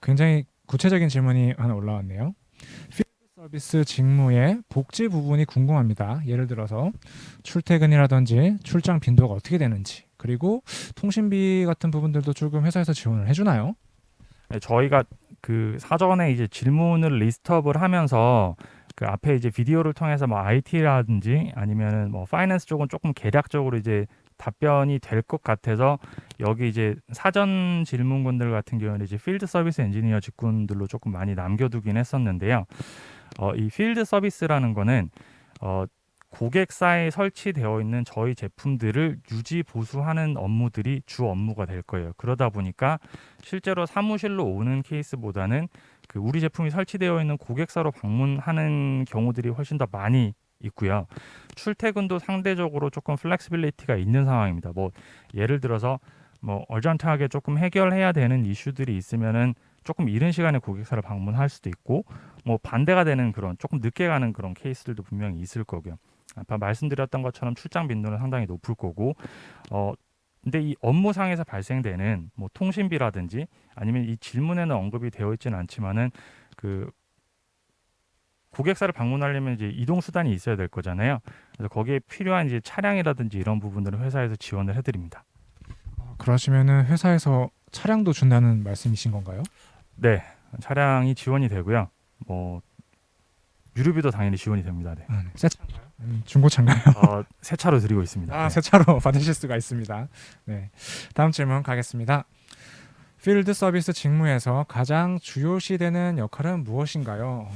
굉장히 구체적인 질문이 하나 올라왔네요. 필드 서비스 직무의 복지 부분이 궁금합니다. 예를 들어서 출퇴근이라든지 출장 빈도가 어떻게 되는지, 그리고 통신비 같은 부분들도 조금 회사에서 지원을 해주나요? 네, 저희가 그 사전에 이제 질문을 리스트업을 하면서 그 앞에 이제 비디오를 통해서 뭐 IT라든지 아니면은 뭐 파이낸스 쪽은 조금 개략적으로 이제 답변이 될 것 같아서 여기 이제 사전 질문군들 같은 경우는 이제 필드 서비스 엔지니어 직군들로 조금 많이 남겨두긴 했었는데요. 이 필드 서비스라는 거는 고객사에 설치되어 있는 저희 제품들을 유지 보수하는 업무들이 주 업무가 될 거예요. 그러다 보니까 실제로 사무실로 오는 케이스보다는 그 우리 제품이 설치되어 있는 고객사로 방문하는 경우들이 훨씬 더 많이 있고요. 출퇴근도 상대적으로 조금 플렉시빌리티가 있는 상황입니다. 뭐 예를 들어서 뭐 얼전트하게 조금 해결해야 되는 이슈들이 있으면은 조금 이른 시간에 고객사를 방문할 수도 있고 뭐 반대가 되는 그런 조금 늦게 가는 그런 케이스들도 분명히 있을 거고요. 아까 말씀드렸던 것처럼 출장 빈도는 상당히 높을 거고 근데 이 업무상에서 발생되는 뭐 통신비라든지 아니면 이 질문에는 언급이 되어 있지는 않지만은 그 고객사를 방문하려면 이제 이동 수단이 있어야 될 거잖아요. 그래서 거기에 필요한 이제 차량이라든지 이런 부분들은 회사에서 지원을 해드립니다. 그러시면은 회사에서 차량도 준다는 말씀이신 건가요? 네, 차량이 지원이 되고요. 뭐 유류비도 당연히 지원이 됩니다. 네. 새 차인가요? 중고차인가요? 새 차로 드리고 있습니다. 네. 새 차로 받으실 수가 있습니다. 네, 다음 질문 가겠습니다. 필드 서비스 직무에서 가장 주요시되는 역할은 무엇인가요?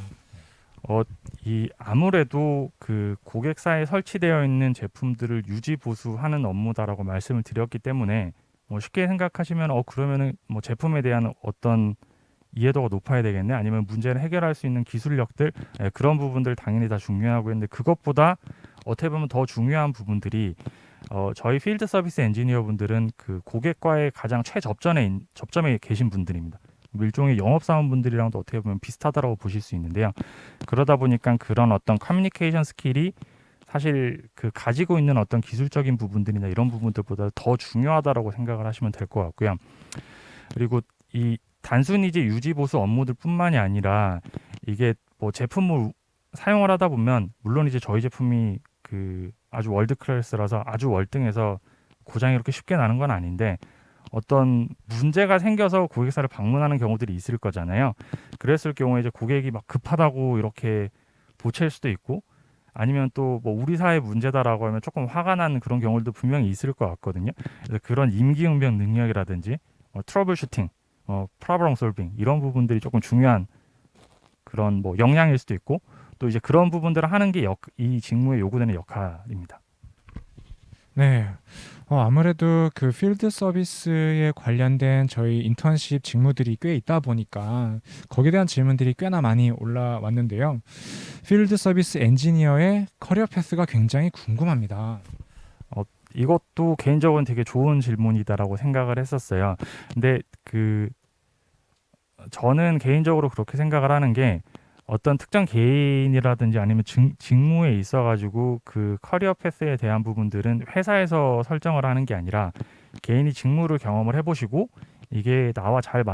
이 아무래도 그 고객사에 설치되어 있는 제품들을 유지 보수하는 업무다라고 말씀을 드렸기 때문에 뭐 쉽게 생각하시면 그러면은 뭐 제품에 대한 어떤 이해도가 높아야 되겠네, 아니면 문제를 해결할 수 있는 기술력들, 그런 부분들 당연히 다 중요하고 있는데 그것보다 어떻게 보면 더 중요한 부분들이 저희 필드 서비스 엔지니어 분들은 그 고객과의 가장 최접점에 계신 분들입니다. 일종의 영업사원분들이랑도 어떻게 보면 비슷하다라고 보실 수 있는데요. 그러다 보니까 그런 어떤 커뮤니케이션 스킬이 사실 그 가지고 있는 어떤 기술적인 부분들이나 이런 부분들보다 더 중요하다라고 생각을 하시면 될 것 같고요. 그리고 이 단순히 이제 유지 보수 업무들뿐만이 아니라 이게 뭐 제품을 사용을 하다 보면 물론 이제 저희 제품이 그 아주 월드 클래스라서 아주 월등해서 고장이 그렇게 쉽게 나는 건 아닌데 어떤 문제가 생겨서 고객사를 방문하는 경우들이 있을 거잖아요. 그랬을 경우에 이제 고객이 막 급하다고 이렇게 보챌 수도 있고 아니면 또 뭐 우리 사회 문제다라고 하면 조금 화가 나는 그런 경우도 분명히 있을 것 같거든요. 그래서 그런 임기응변 능력이라든지 트러블 슈팅, 프로블럼 솔빙 이런 부분들이 조금 중요한 그런 뭐 역량일 수도 있고 또 이제 그런 부분들을 하는 게 이 직무에 요구되는 역할입니다. 네. 아무래도 그 필드 서비스에 관련된 저희 인턴십 직무들이 꽤 있다 보니까 거기에 대한 질문들이 꽤나 많이 올라왔는데요. 필드 서비스 엔지니어의 커리어 패스가 굉장히 궁금합니다. 이것도 개인적으로는 되게 좋은 질문이다라고 생각을 했었어요. 근데 저는 개인적으로 그렇게 생각을 하는 게 어떤 특정 개인이라든지 아니면 직무에 있어가지고 그 커리어 패스에 대한 부분들은 회사에서 설정을 하는 게 아니라 개인이 직무를 경험을 해보시고 이게 나와 잘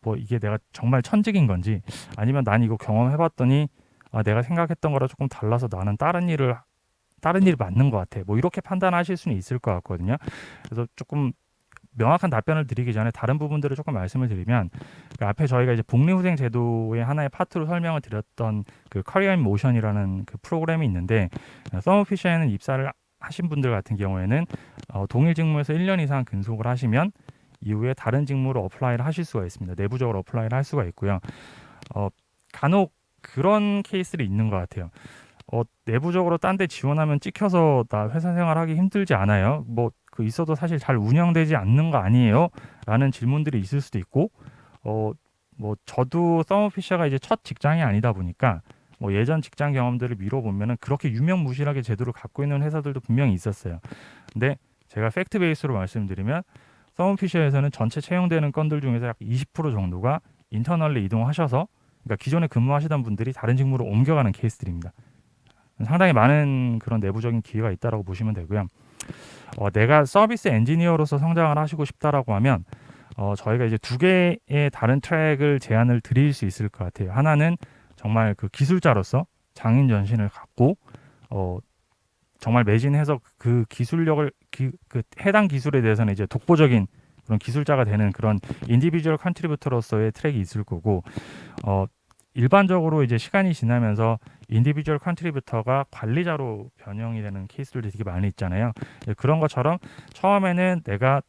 뭐 이게 내가 정말 천직인 건지 아니면 난 이거 경험해봤더니 내가 생각했던 거랑 조금 달라서 나는 다른 일이 맞는 것 같아. 뭐 이렇게 판단하실 수는 있을 것 같거든요. 그래서 조금 명확한 답변을 드리기 전에 다른 부분들을 조금 말씀을 드리면 그 앞에 저희가 이제 복리후생 제도의 하나의 파트로 설명을 드렸던 그 커리어 인 모션이라는 그 프로그램이 있는데 서머피셔에는 입사를 하신 분들 같은 경우에는 동일 직무에서 1년 이상 근속을 하시면 이후에 다른 직무로 어플라이를 하실 수가 있습니다. 내부적으로 어플라이를 할 수가 있고요. 간혹 그런 케이스들이 있는 것 같아요. 내부적으로 딴 데 지원하면 찍혀서 나 회사 생활하기 힘들지 않아요? 그 있어도 사실 잘 운영되지 않는 거 아니에요? 라는 질문들이 있을 수도 있고 저도 서머피셔가 이제 첫 직장이 아니다 보니까 예전 직장 경험들을 미뤄보면은 그렇게 유명무실하게 제도를 갖고 있는 회사들도 분명히 있었어요. 근데 제가 팩트 베이스로 말씀드리면 서머피셔에서는 전체 채용되는 건들 중에서 약 20% 정도가 인터널리 이동하셔서 그러니까 기존에 근무하시던 분들이 다른 직무로 옮겨가는 케이스들입니다. 상당히 많은 그런 내부적인 기회가 있다라고 보시면 되고요. 내가 서비스 엔지니어로서 성장을 하시고 싶다라고 하면 저희가 이제 두 개의 다른 트랙을 제안을 드릴 수 있을 것 같아요. 하나는 정말 그 기술자로서 장인 전신을 갖고 정말 매진해서 그 기술력을 그 해당 기술에 대해서는 이제 독보적인 그런 기술자가 되는 그런 인디비주얼 컨트리뷰터로서의 트랙이 있을 거고 일반적으로 이제 시간이 지나면서 인디비주얼 컨트리뷰터가 관리자로 변형이 되는 케이스들이 되게 많이 있잖아요. 그런 것처럼 처음에는 내가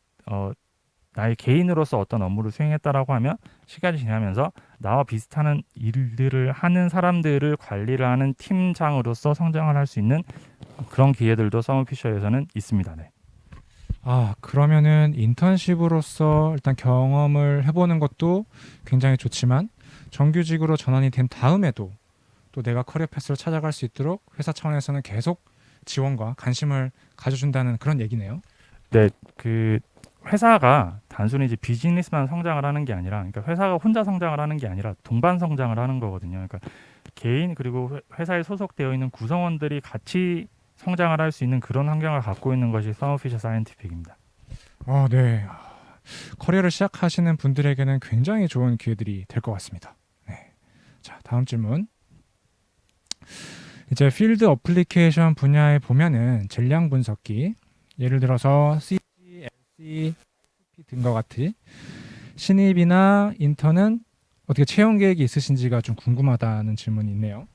나의 개인으로서 어떤 업무를 수행했다라고 하면 시간이 지나면서 나와 비슷한 일들을 하는 사람들을 관리를 하는 팀장으로서 성장을 할 수 있는 그런 기회들도 서머피셔에서는 있습니다. 네. 그러면은 인턴십으로서 일단 경험을 해보는 것도 굉장히 좋지만 정규직으로 전환이 된 다음에도 또 내가 커리어 패스를 찾아갈 수 있도록 회사 차원에서는 계속 지원과 관심을 가져준다는 그런 얘기네요. 네, 그 회사가 단순히 이제 비즈니스만 성장을 하는 게 아니라, 그러니까 회사가 혼자 성장을 하는 게 아니라 동반 성장을 하는 거거든요. 그러니까 개인 그리고 회사에 소속되어 있는 구성원들이 같이 성장을 할 수 있는 그런 환경을 갖고 있는 것이 서머피셔 사이언티픽입니다. 네. 커리어를 시작하시는 분들에게는 굉장히 좋은 기회들이 될 것 같습니다. 네. 자, 다음 질문. 이제 필드 어플리케이션 분야에 보면은 질량 분석기, 예를 들어서 CG, LC, 등과 같이 신입이나 인턴은 어떻게 채용 계획이 있으신지가 좀 궁금하다는 질문이 있네요.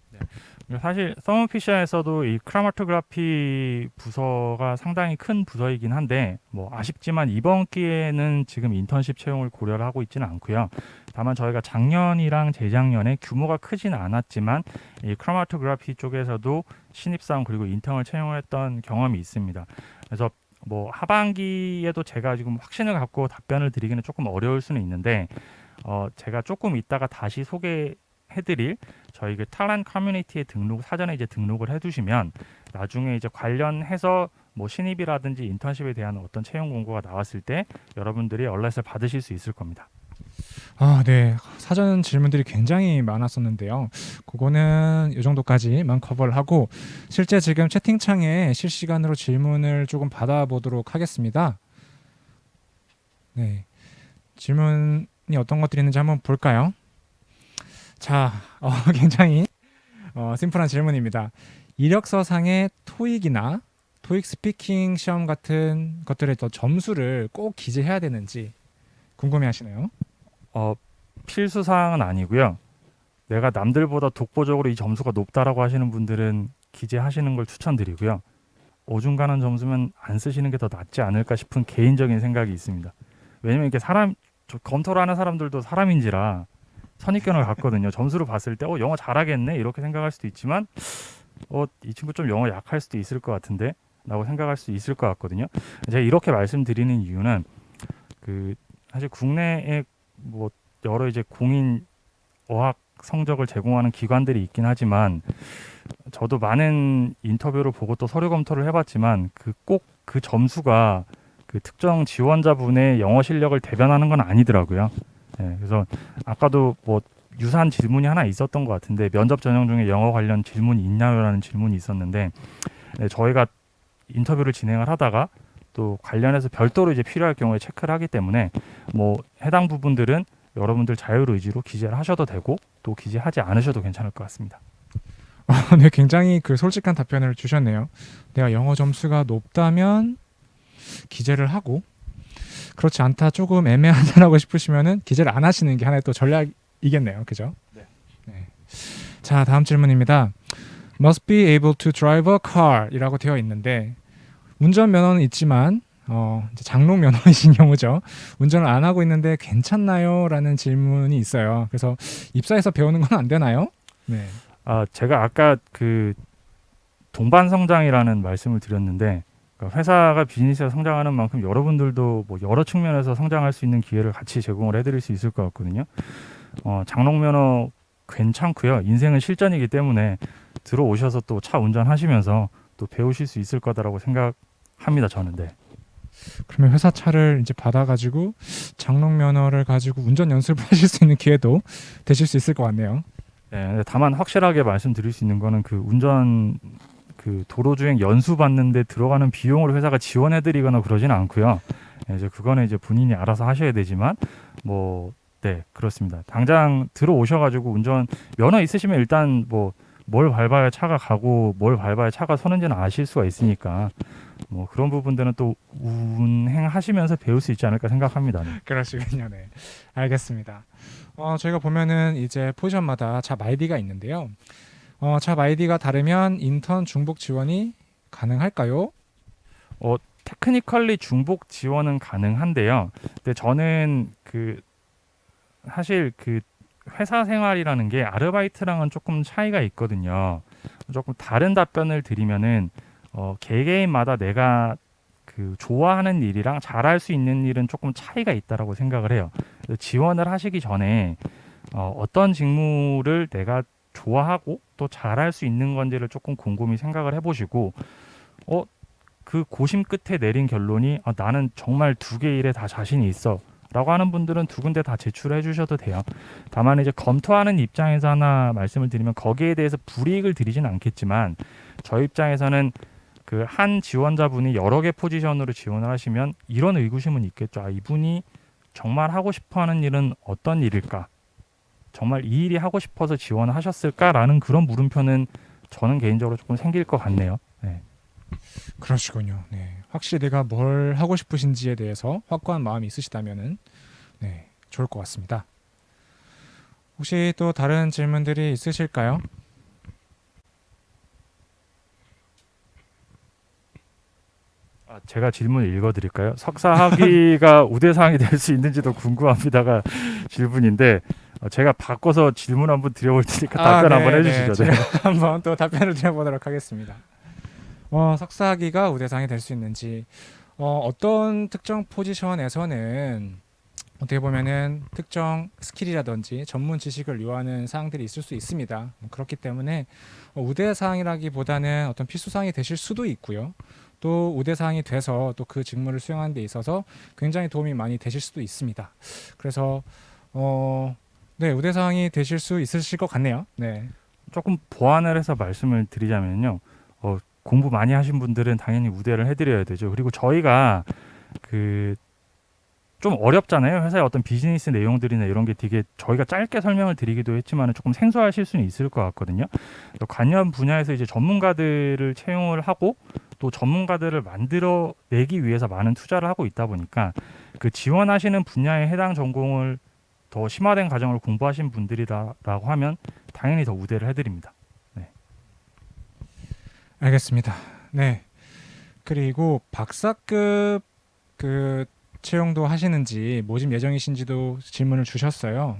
사실 서머피셔에서도 이 크로마토그래피 부서가 상당히 큰 부서이긴 한데 아쉽지만 이번 기회에는 지금 인턴십 채용을 고려를 하고 있지는 않고요. 다만 저희가 작년이랑 재작년에 규모가 크진 않았지만 이 크로마토그래피 쪽에서도 신입사원 그리고 인턴을 채용했던 경험이 있습니다. 그래서 하반기에도 제가 지금 확신을 갖고 답변을 드리기는 조금 어려울 수는 있는데 제가 조금 이따가 다시 해드릴 저희 그 탈란 커뮤니티에 사전에 이제 등록을 해두시면 나중에 이제 관련해서 신입이라든지 인턴십에 대한 어떤 채용 공고가 나왔을 때 여러분들이 얼렛을 받으실 수 있을 겁니다. 네. 사전 질문들이 굉장히 많았었는데요. 그거는 이 정도까지만 커버를 하고 실제 지금 채팅창에 실시간으로 질문을 조금 받아보도록 하겠습니다. 네. 질문이 어떤 것들이 있는지 한번 볼까요? 자, 굉장히 심플한 질문입니다. 이력서상의 토익이나 토익 스피킹 시험 같은 것들의 점수를 꼭 기재해야 되는지 궁금해하시나요? 필수사항은 아니고요. 내가 남들보다 독보적으로 이 점수가 높다라고 하시는 분들은 기재하시는 걸 추천드리고요. 어중간한 점수면 안 쓰시는 게 더 낫지 않을까 싶은 개인적인 생각이 있습니다. 왜냐면 이게 검토를 하는 사람들도 사람인지라 선입견을 갖거든요. 점수로 봤을 때 영어 잘하겠네 이렇게 생각할 수도 있지만 이 친구 좀 영어 약할 수도 있을 것 같은데 라고 생각할 수 있을 것 같거든요. 제가 이렇게 말씀드리는 이유는 사실 국내에 뭐 여러 이제 공인 어학 성적을 제공하는 기관들이 있긴 하지만 저도 많은 인터뷰를 보고 또 서류 검토를 해봤지만 꼭 그 점수가 그 특정 지원자분의 영어 실력을 대변하는 건 아니더라고요. 네, 그래서 아까도 뭐 유사한 질문이 하나 있었던 것 같은데 면접 전형 중에 영어 관련 질문이 있냐라는 질문이 있었는데 저희가 인터뷰를 진행을 하다가 또 관련해서 별도로 이제 필요할 경우에 체크를 하기 때문에 뭐 해당 부분들은 여러분들 자율 의지로 기재를 하셔도 되고 또 기재하지 않으셔도 괜찮을 것 같습니다. 네, 굉장히 솔직한 답변을 주셨네요. 내가 영어 점수가 높다면 기재를 하고 그렇지 않다 조금 애매하다라고 싶으시면은 기재를 안 하시는 게 하나의 또 전략이겠네요. 그죠? 네. 자, 다음 질문입니다. Must be able to drive a car 이라고 되어 있는데 운전 면허는 있지만 이제 장롱 면허이신 경우죠. 운전을 안 하고 있는데 괜찮나요? 라는 질문이 있어요. 그래서 입사해서 배우는 건 안 되나요? 네. 제가 아까 동반 성장이라는 말씀을 드렸는데 회사가 비즈니스가 성장하는 만큼 여러분들도 뭐 여러 측면에서 성장할 수 있는 기회를 같이 제공을 해드릴 수 있을 것 같거든요. 장롱 면허 괜찮고요. 인생은 실전이기 때문에 들어오셔서 또 차 운전하시면서 또 배우실 수 있을 거다라고 생각합니다. 저는. 네. 그러면 회사 차를 이제 받아가지고 장롱 면허를 가지고 운전 연습을 하실 수 있는 기회도 되실 수 있을 것 같네요. 네, 다만 확실하게 말씀드릴 수 있는 거는 운전 도로주행 연수 받는데 들어가는 비용을 회사가 지원해드리거나 그러지는 않고요. 이제 그거는 이제 본인이 알아서 하셔야 되지만 네, 그렇습니다. 당장 들어오셔가지고 운전 면허 있으시면 일단 뭘 밟아야 차가 가고 뭘 밟아야 차가 서는지는 아실 수가 있으니까 그런 부분들은 또 운행하시면서 배울 수 있지 않을까 생각합니다. 네. 그러시군요. 네, 알겠습니다. 저희가 보면은 이제 포지션마다 잡 아이디가 있는데요. 잡 아이디가 다르면 인턴 중복 지원이 가능할까요? 테크니컬리 중복 지원은 가능한데요. 근데 저는 사실 회사 생활이라는 게 아르바이트랑은 조금 차이가 있거든요. 조금 다른 답변을 드리면은 개개인마다 내가 좋아하는 일이랑 잘할 수 있는 일은 조금 차이가 있다라고 생각을 해요. 지원을 하시기 전에 어떤 직무를 내가 좋아하고 또 잘할 수 있는 건지를 조금 곰곰이 생각을 해보시고 고심 끝에 내린 결론이 나는 정말 2개 일에 다 자신이 있어 라고 하는 분들은 2군데 다 제출해 주셔도 돼요. 다만 이제 검토하는 입장에서 하나 말씀을 드리면 거기에 대해서 불이익을 드리지는 않겠지만 저희 입장에서는 한 지원자분이 여러 개 포지션으로 지원을 하시면 이런 의구심은 있겠죠. 이분이 정말 하고 싶어하는 일은 어떤 일일까? 정말 이 일이 하고 싶어서 지원을 하셨을까라는 그런 물음표는 저는 개인적으로 조금 생길 것 같네요. 네. 그러시군요. 네. 확실히 내가 뭘 하고 싶으신지에 대해서 확고한 마음이 있으시다면은 좋을 것 같습니다. 혹시 또 다른 질문들이 있으실까요? 제가 질문을 읽어드릴까요? 석사 학위가 우대사항이 될 수 있는지도 궁금합니다가 질문인데 제가 바꿔서 질문 한번 드려볼 테니까 답변 한번 해주시죠. 네. 한번 또 답변을 드려보도록 하겠습니다. 석사 학위가 우대사항이 될 수 있는지 어떤 특정 포지션에서는 어떻게 보면은 특정 스킬이라든지 전문 지식을 요하는 사항들이 있을 수 있습니다. 그렇기 때문에 우대사항이라기보다는 어떤 필수사항이 되실 수도 있고요. 또 우대사항이 돼서 또 그 직무를 수행하는 데 있어서 굉장히 도움이 많이 되실 수도 있습니다. 그래서 네, 우대사항이 되실 수 있으실 것 같네요. 네. 조금 보완을 해서 말씀을 드리자면요. 공부 많이 하신 분들은 당연히 우대를 해드려야 되죠. 그리고 저희가 좀 어렵잖아요. 회사의 어떤 비즈니스 내용들이나 이런 게 되게 저희가 짧게 설명을 드리기도 했지만 조금 생소하실 수는 있을 것 같거든요. 관련 분야에서 이제 전문가들을 채용을 하고 또 전문가들을 만들어내기 위해서 많은 투자를 하고 있다 보니까 지원하시는 분야에 해당 전공을 더 심화된 과정을 공부하신 분들이라고 하면 당연히 더 우대를 해드립니다. 네. 알겠습니다. 네. 그리고 박사급 채용도 하시는지 모집 예정이신지도 질문을 주셨어요.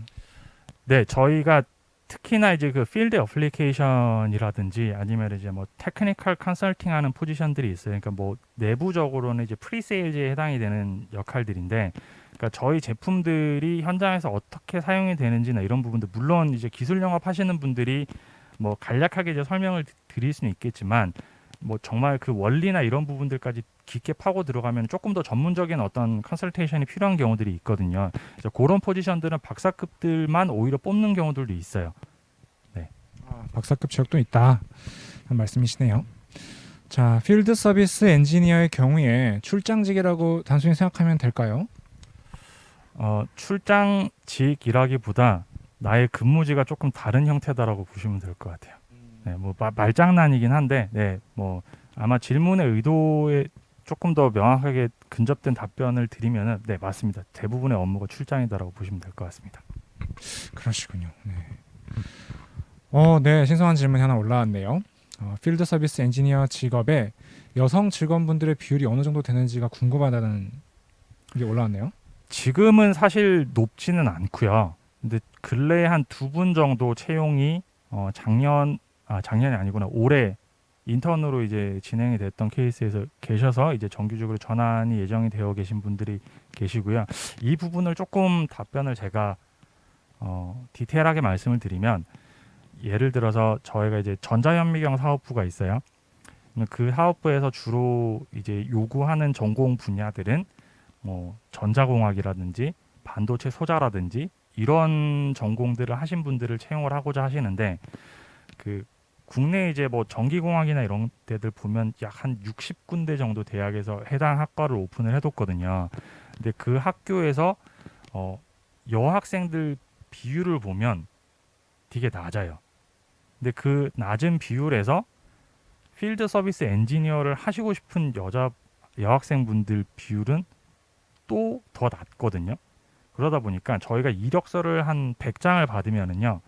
네, 저희가 특히나 이제 그 필드 어플리케이션이라든지 아니면 이제 뭐 테크니컬 컨설팅 하는 포지션들이 있어요. 그러니까 뭐 내부적으로는 이제 프리세일즈에 해당이 되는 역할들인데, 그러니까 저희 제품들이 현장에서 어떻게 사용이 되는지나 이런 부분들, 물론 이제 기술 영업 하시는 분들이 뭐 간략하게 이제 설명을 드릴 수는 있겠지만, 뭐 정말 그 원리나 이런 부분들까지 깊게 파고 들어가면 조금 더 전문적인 어떤 컨설테이션이 필요한 경우들이 있거든요. 그래서 그런 포지션들은 박사급들만 오히려 뽑는 경우들도 있어요. 네. 박사급 지역도 있다 한 말씀이시네요. 자, 필드 서비스 엔지니어의 경우에 출장직이라고 단순히 생각하면 될까요? 출장직이라기보다 나의 근무지가 조금 다른 형태다라고 보시면 될 것 같아요. 네, 뭐 말장난이긴 한데, 네, 뭐 아마 질문의 의도에 조금 더 명확하게 근접된 답변을 드리면은, 네, 맞습니다. 대부분의 업무가 출장이다라고 보시면 될 것 같습니다. 그러시군요. 네. 네, 신선한 질문이 하나 올라왔네요. 필드 서비스 엔지니어 직업에 여성 직원분들의 비율이 어느 정도 되는지가 궁금하다는 게 올라왔네요. 지금은 사실 높지는 않고요. 근데 근래에 한 2분 정도 채용이 작년이 아니구나. 올해 인턴으로 이제 진행이 됐던 케이스에서 계셔서 이제 정규직으로 전환이 예정이 되어 계신 분들이 계시고요. 이 부분을 조금 답변을 제가 디테일하게 말씀을 드리면, 예를 들어서 저희가 이제 전자현미경 사업부가 있어요. 그 사업부에서 주로 이제 요구하는 전공 분야들은 뭐 전자공학이라든지 반도체 소자라든지 이런 전공들을 하신 분들을 채용을 하고자 하시는데, 그 국내 이제 뭐 전기공학이나 이런 데들 보면 약 한 60군데 정도 대학에서 해당 학과를 오픈을 해뒀거든요. 근데 그 학교에서 여학생들 비율을 보면 되게 낮아요. 근데 그 낮은 비율에서 필드 서비스 엔지니어를 하시고 싶은 여학생분들 비율은 또 더 낮거든요. 그러다 보니까 저희가 이력서를 한 100장을 받으면은요,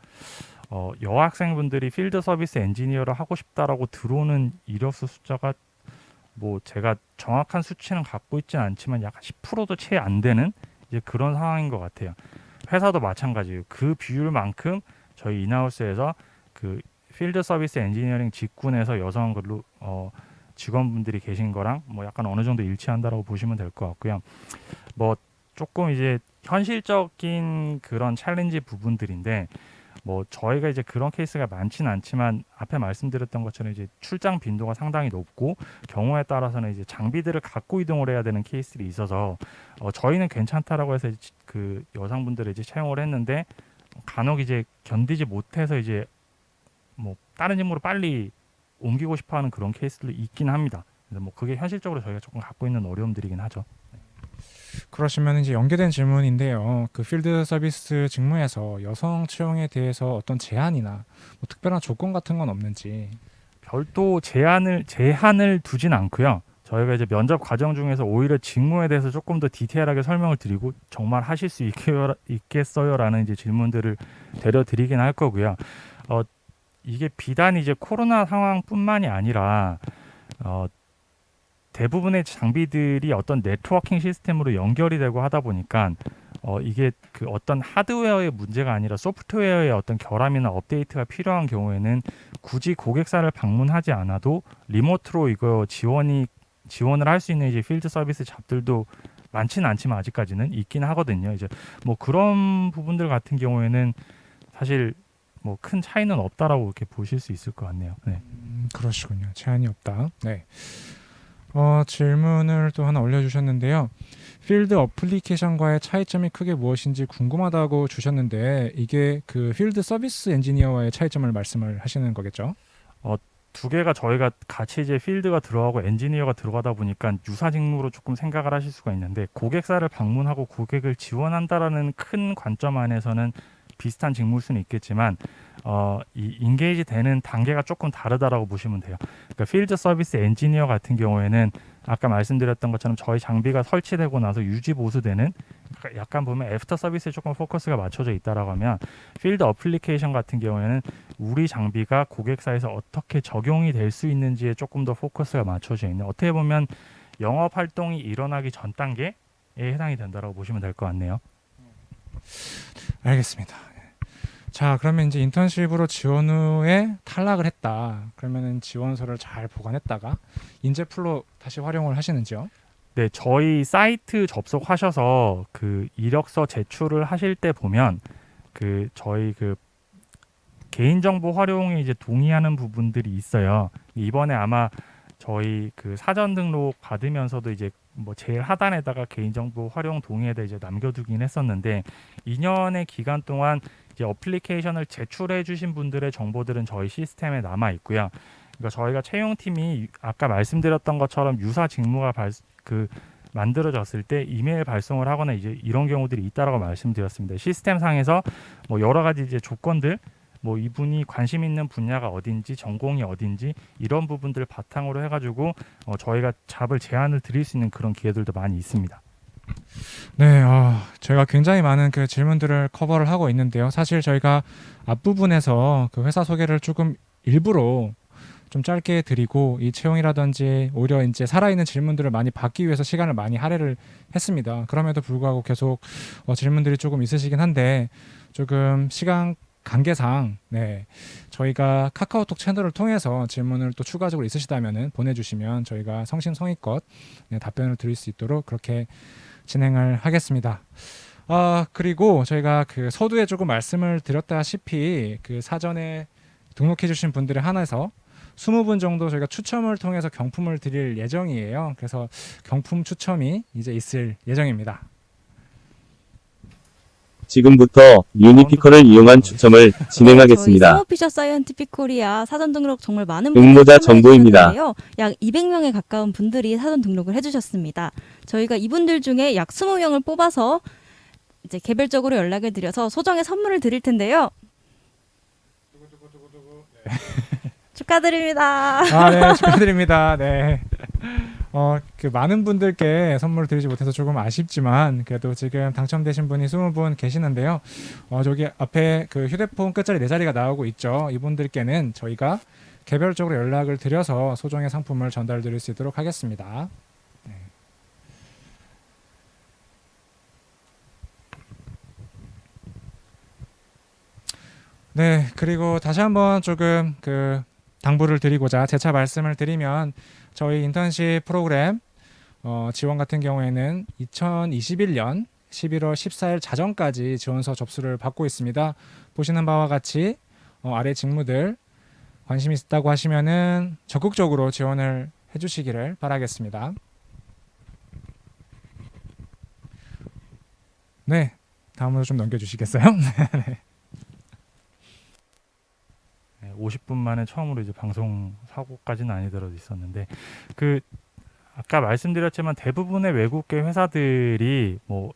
여학생분들이 필드 서비스 엔지니어를 하고 싶다라고 들어오는 이력서 숫자가, 뭐 제가 정확한 수치는 갖고 있지는 않지만 약 10%도 채 안 되는 이제 그런 상황인 것 같아요. 회사도 마찬가지예요. 그 비율만큼 저희 인하우스에서 그 필드 서비스 엔지니어링 직군에서 여성 직원분들이 계신 거랑 뭐 약간 어느 정도 일치한다라고 보시면 될 것 같고요. 뭐 조금 이제 현실적인 그런 챌린지 부분들인데, 뭐 저희가 이제 그런 케이스가 많지는 않지만 앞에 말씀드렸던 것처럼 이제 출장 빈도가 상당히 높고 경우에 따라서는 이제 장비들을 갖고 이동을 해야 되는 케이스들이 있어서 저희는 괜찮다라고 해서 그 여성분들을 이제 채용을 했는데, 간혹 이제 견디지 못해서 이제 뭐 다른 직무로 빨리 옮기고 싶어하는 그런 케이스도 있긴 합니다. 그래서 뭐 그게 현실적으로 저희가 조금 갖고 있는 어려움들이긴 하죠. 그러시면 이제 연계된 질문인데요. 그 필드 서비스 직무에서 여성 채용에 대해서 어떤 제한이나 뭐 특별한 조건 같은 건 없는지. 별도 제한을 두진 않고요. 저희가 이제 면접 과정 중에서 오히려 직무에 대해서 조금 더 디테일하게 설명을 드리고 정말 하실 수 있겠어요라는 이제 질문들을 드리긴 할 거고요. 이게 비단 이제 코로나 상황뿐만이 아니라 대부분의 장비들이 어떤 네트워킹 시스템으로 연결이 되고 하다 보니까 이게 그 어떤 하드웨어의 문제가 아니라 소프트웨어의 어떤 결함이나 업데이트가 필요한 경우에는 굳이 고객사를 방문하지 않아도 리모트로 이거 지원을 할 수 있는 이제 필드 서비스 잡들도 많지는 않지만 아직까지는 있긴 하거든요. 이제 뭐 그런 부분들 같은 경우에는 사실 뭐 큰 차이는 없다라고 이렇게 보실 수 있을 것 같네요. 네. 그러시군요. 제한이 없다. 네. 질문을 또 하나 올려주셨는데요. 필드 어플리케이션과의 차이점이 크게 무엇인지 궁금하다고 주셨는데, 이게 그 필드 서비스 엔지니어와의 차이점을 말씀을 하시는 거겠죠? 두 개가 저희가 같이 이제 필드가 들어가고 엔지니어가 들어가다 보니까 유사 직무로 조금 생각을 하실 수가 있는데, 고객사를 방문하고 고객을 지원한다라는 큰 관점 안에서는 비슷한 직무일 수는 있겠지만 이 인게이지 되는 단계가 조금 다르다라고 보시면 돼요. 그러니까 필드 서비스 엔지니어 같은 경우에는 아까 말씀드렸던 것처럼 저희 장비가 설치되고 나서 유지 보수되는, 약간 보면 애프터 서비스에 조금 포커스가 맞춰져 있다라고 하면, 필드 어플리케이션 같은 경우에는 우리 장비가 고객사에서 어떻게 적용이 될 수 있는지에 조금 더 포커스가 맞춰져 있는, 어떻게 보면 영업 활동이 일어나기 전 단계에 해당이 된다라고 보시면 될 것 같네요. 알겠습니다. 자, 그러면 이제 인턴십으로 지원 후에 탈락을 했다. 그러면은 지원서를 잘 보관했다가 인재풀로 다시 활용을 하시는지요? 네, 저희 사이트 접속하셔서 그 이력서 제출을 하실 때 보면 그 저희 그 개인정보 활용에 이제 동의하는 부분들이 있어요. 이번에 아마 저희 그 사전 등록 받으면서도 이제 뭐 제일 하단에다가 개인정보 활용 동의에다 이제 남겨두긴 했었는데 2년의 기간 동안 이제 어플리케이션을 제출해 주신 분들의 정보들은 저희 시스템에 남아 있고요. 그러니까 저희가 채용팀이 아까 말씀드렸던 것처럼 유사 직무가 만들어졌을 때 이메일 발송을 하거나 이제 이런 경우들이 있다라고 말씀드렸습니다. 시스템상에서 뭐 여러 가지 이제 조건들 뭐 이분이 관심 있는 분야가 어딘지 전공이 어딘지 이런 부분들을 바탕으로 해가지고 저희가 잡을 제안을 드릴 수 있는 그런 기회들도 많이 있습니다. 네, 저희가 굉장히 많은 그 질문들을 커버를 하고 있는데요. 사실 저희가 앞부분에서 그 회사 소개를 조금 일부러 좀 짧게 드리고 이 채용이라든지 오히려 이제 살아있는 질문들을 많이 받기 위해서 시간을 많이 할애를 했습니다. 그럼에도 불구하고 계속 질문들이 조금 있으시긴 한데 조금 시간 관계상 저희가 카카오톡 채널을 통해서 질문을 또 추가적으로 있으시다면 보내주시면 저희가 성심성의껏 답변을 드릴 수 있도록 그렇게 진행을 하겠습니다. 그리고 저희가 그 서두에 조금 말씀을 드렸다시피 그 사전에 등록해 주신 분들에 한해서 20분 정도 저희가 추첨을 통해서 경품을 드릴 예정이에요. 그래서 경품 추첨이 이제 있을 예정입니다. 지금부터 유니피커를 이용한 추첨을 진행하겠습니다. 저희 서머피셔 사이언티픽 코리아 사전 등록 정말 많은 분들이 응모자 참여해 정보입니다. 주셨는데요. 약 200명에 가까운 분들이 사전 등록을 해주셨습니다. 저희가 이분들 중에 약 20명을 뽑아서 이제 개별적으로 연락을 드려서 소정의 선물을 드릴 텐데요. 축하드립니다. 네, 축하드립니다. 네. 그 많은 분들께 선물을 드리지 못해서 조금 아쉽지만 그래도 지금 당첨되신 분이 20분 계시는데요. 저기 앞에 그 휴대폰 끝자리 4자리가 나오고 있죠. 이분들께는 저희가 개별적으로 연락을 드려서 소정의 상품을 전달 드릴 수 있도록 하겠습니다. 네, 그리고 다시 한번 조금 그 당부를 드리고자 재차 말씀을 드리면 저희 인턴십 프로그램 지원 같은 경우에는 2021년 11월 14일 자정까지 지원서 접수를 받고 있습니다. 보시는 바와 같이 아래 직무들 관심 있다고 하시면은 적극적으로 지원을 해주시기를 바라겠습니다. 네, 다음으로 좀 넘겨주시겠어요? 네. 50분 만에 처음으로 이제 방송 사고까지는 아니더라도 있었는데 그 아까 말씀드렸지만 대부분의 외국계 회사들이 뭐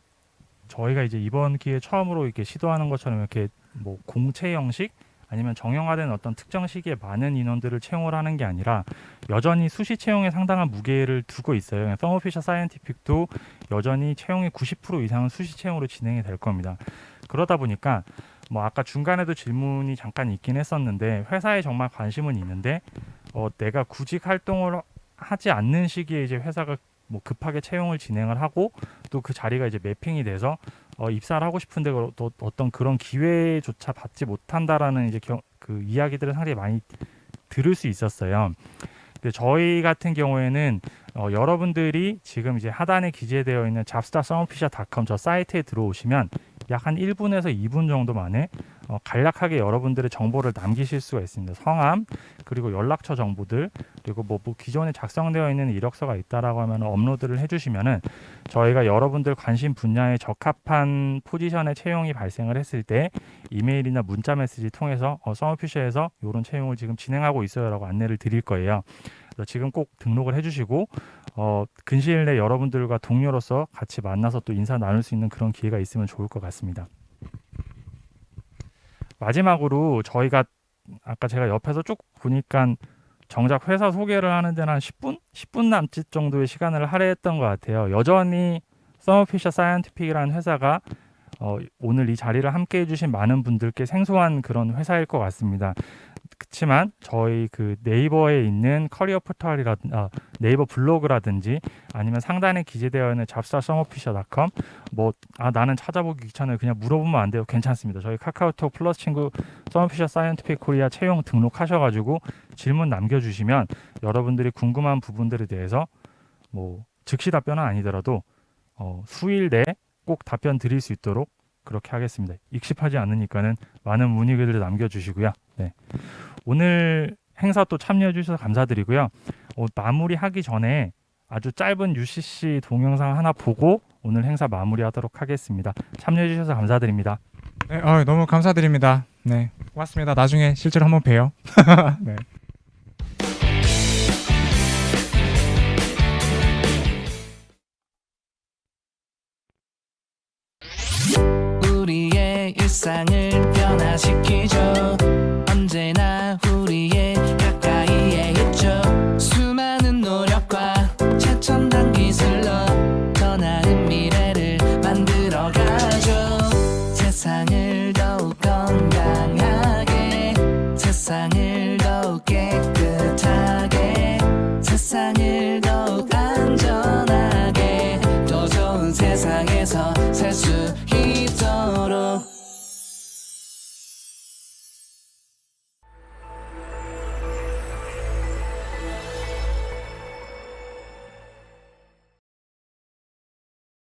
저희가 이제 이번 기회에 처음으로 이렇게 시도하는 것처럼 이렇게 뭐 공채 형식 아니면 정형화된 어떤 특정 시기에 많은 인원들을 채용을 하는 게 아니라 여전히 수시 채용에 상당한 무게를 두고 있어요. 서머피셔 사이언티픽도 여전히 채용의 90% 이상은 수시 채용으로 진행이 될 겁니다. 그러다 보니까 뭐 아까 중간에도 질문이 잠깐 있긴 했었는데 회사에 정말 관심은 있는데 내가 구직 활동을 하지 않는 시기에 이제 회사가 뭐 급하게 채용을 진행을 하고 또 그 자리가 이제 매핑이 돼서 입사를 하고 싶은데 또 어떤 그런 기회조차 받지 못한다라는 이제 그 이야기들을 상당히 많이 들을 수 있었어요. 근데 저희 같은 경우에는 여러분들이 지금 이제 하단에 기재되어 있는 잡스타rsummerfisher.com 저 사이트에 들어오시면 약 한 1분에서 2분 정도 만에 간략하게 여러분들의 정보를 남기실 수가 있습니다. 성함 그리고 연락처 정보들 그리고 뭐 기존에 작성되어 있는 이력서가 있다라고 하면 업로드를 해주시면은 저희가 여러분들 관심 분야에 적합한 포지션의 채용이 발생을 했을 때 이메일이나 문자 메시지 통해서 서머피셔에서 이런 채용을 지금 진행하고 있어요라고 안내를 드릴 거예요. 그래서 지금 꼭 등록을 해주시고 근시일 내 여러분들과 동료로서 같이 만나서 또 인사 나눌 수 있는 그런 기회가 있으면 좋을 것 같습니다. 마지막으로 저희가 아까 제가 옆에서 쭉 보니까 정작 회사 소개를 하는 데는 한 10분 남짓 정도의 시간을 할애했던 것 같아요. 여전히 서머피셔 사이언티픽이라는 회사가 오늘 이 자리를 함께 해주신 많은 분들께 생소한 그런 회사일 것 같습니다. 그렇지만 저희 그 네이버에 있는 커리어 네이버 블로그라든지 아니면 상단에 기재되어 있는 잡스타썸오피셜.com 나는 찾아보기 귀찮아요. 그냥 물어보면 안 돼요. 괜찮습니다. 저희 카카오톡 플러스 친구 썸오피셜 사이언티픽 코리아 채용 등록하셔가지고 질문 남겨주시면 여러분들이 궁금한 부분들에 대해서 즉시 답변은 아니더라도 수일 내에 꼭 답변 드릴 수 있도록 그렇게 하겠습니다. 익십하지 않으니까는 많은 문의글을 남겨주시고요. 네. 오늘 행사 또 참여해 주셔서 감사드리고요. 마무리하기 전에 아주 짧은 UCC 동영상 하나 보고 오늘 행사 마무리하도록 하겠습니다. 참여해 주셔서 감사드립니다. 네, 너무 감사드립니다. 네, 고맙습니다. 나중에 실제로 한번 봬요. 네. 우리의 일상을 변화시키죠. 언제나 우리의 가까이에 있죠. 수많은 노력과 최첨단 기술로 더 나은 미래를 만들어가죠. 세상을 더욱 건강하게, 세상을 더욱 깨끗하게, 세상을 더욱 안전하게, 더 좋은 세상에서 살 수 있도록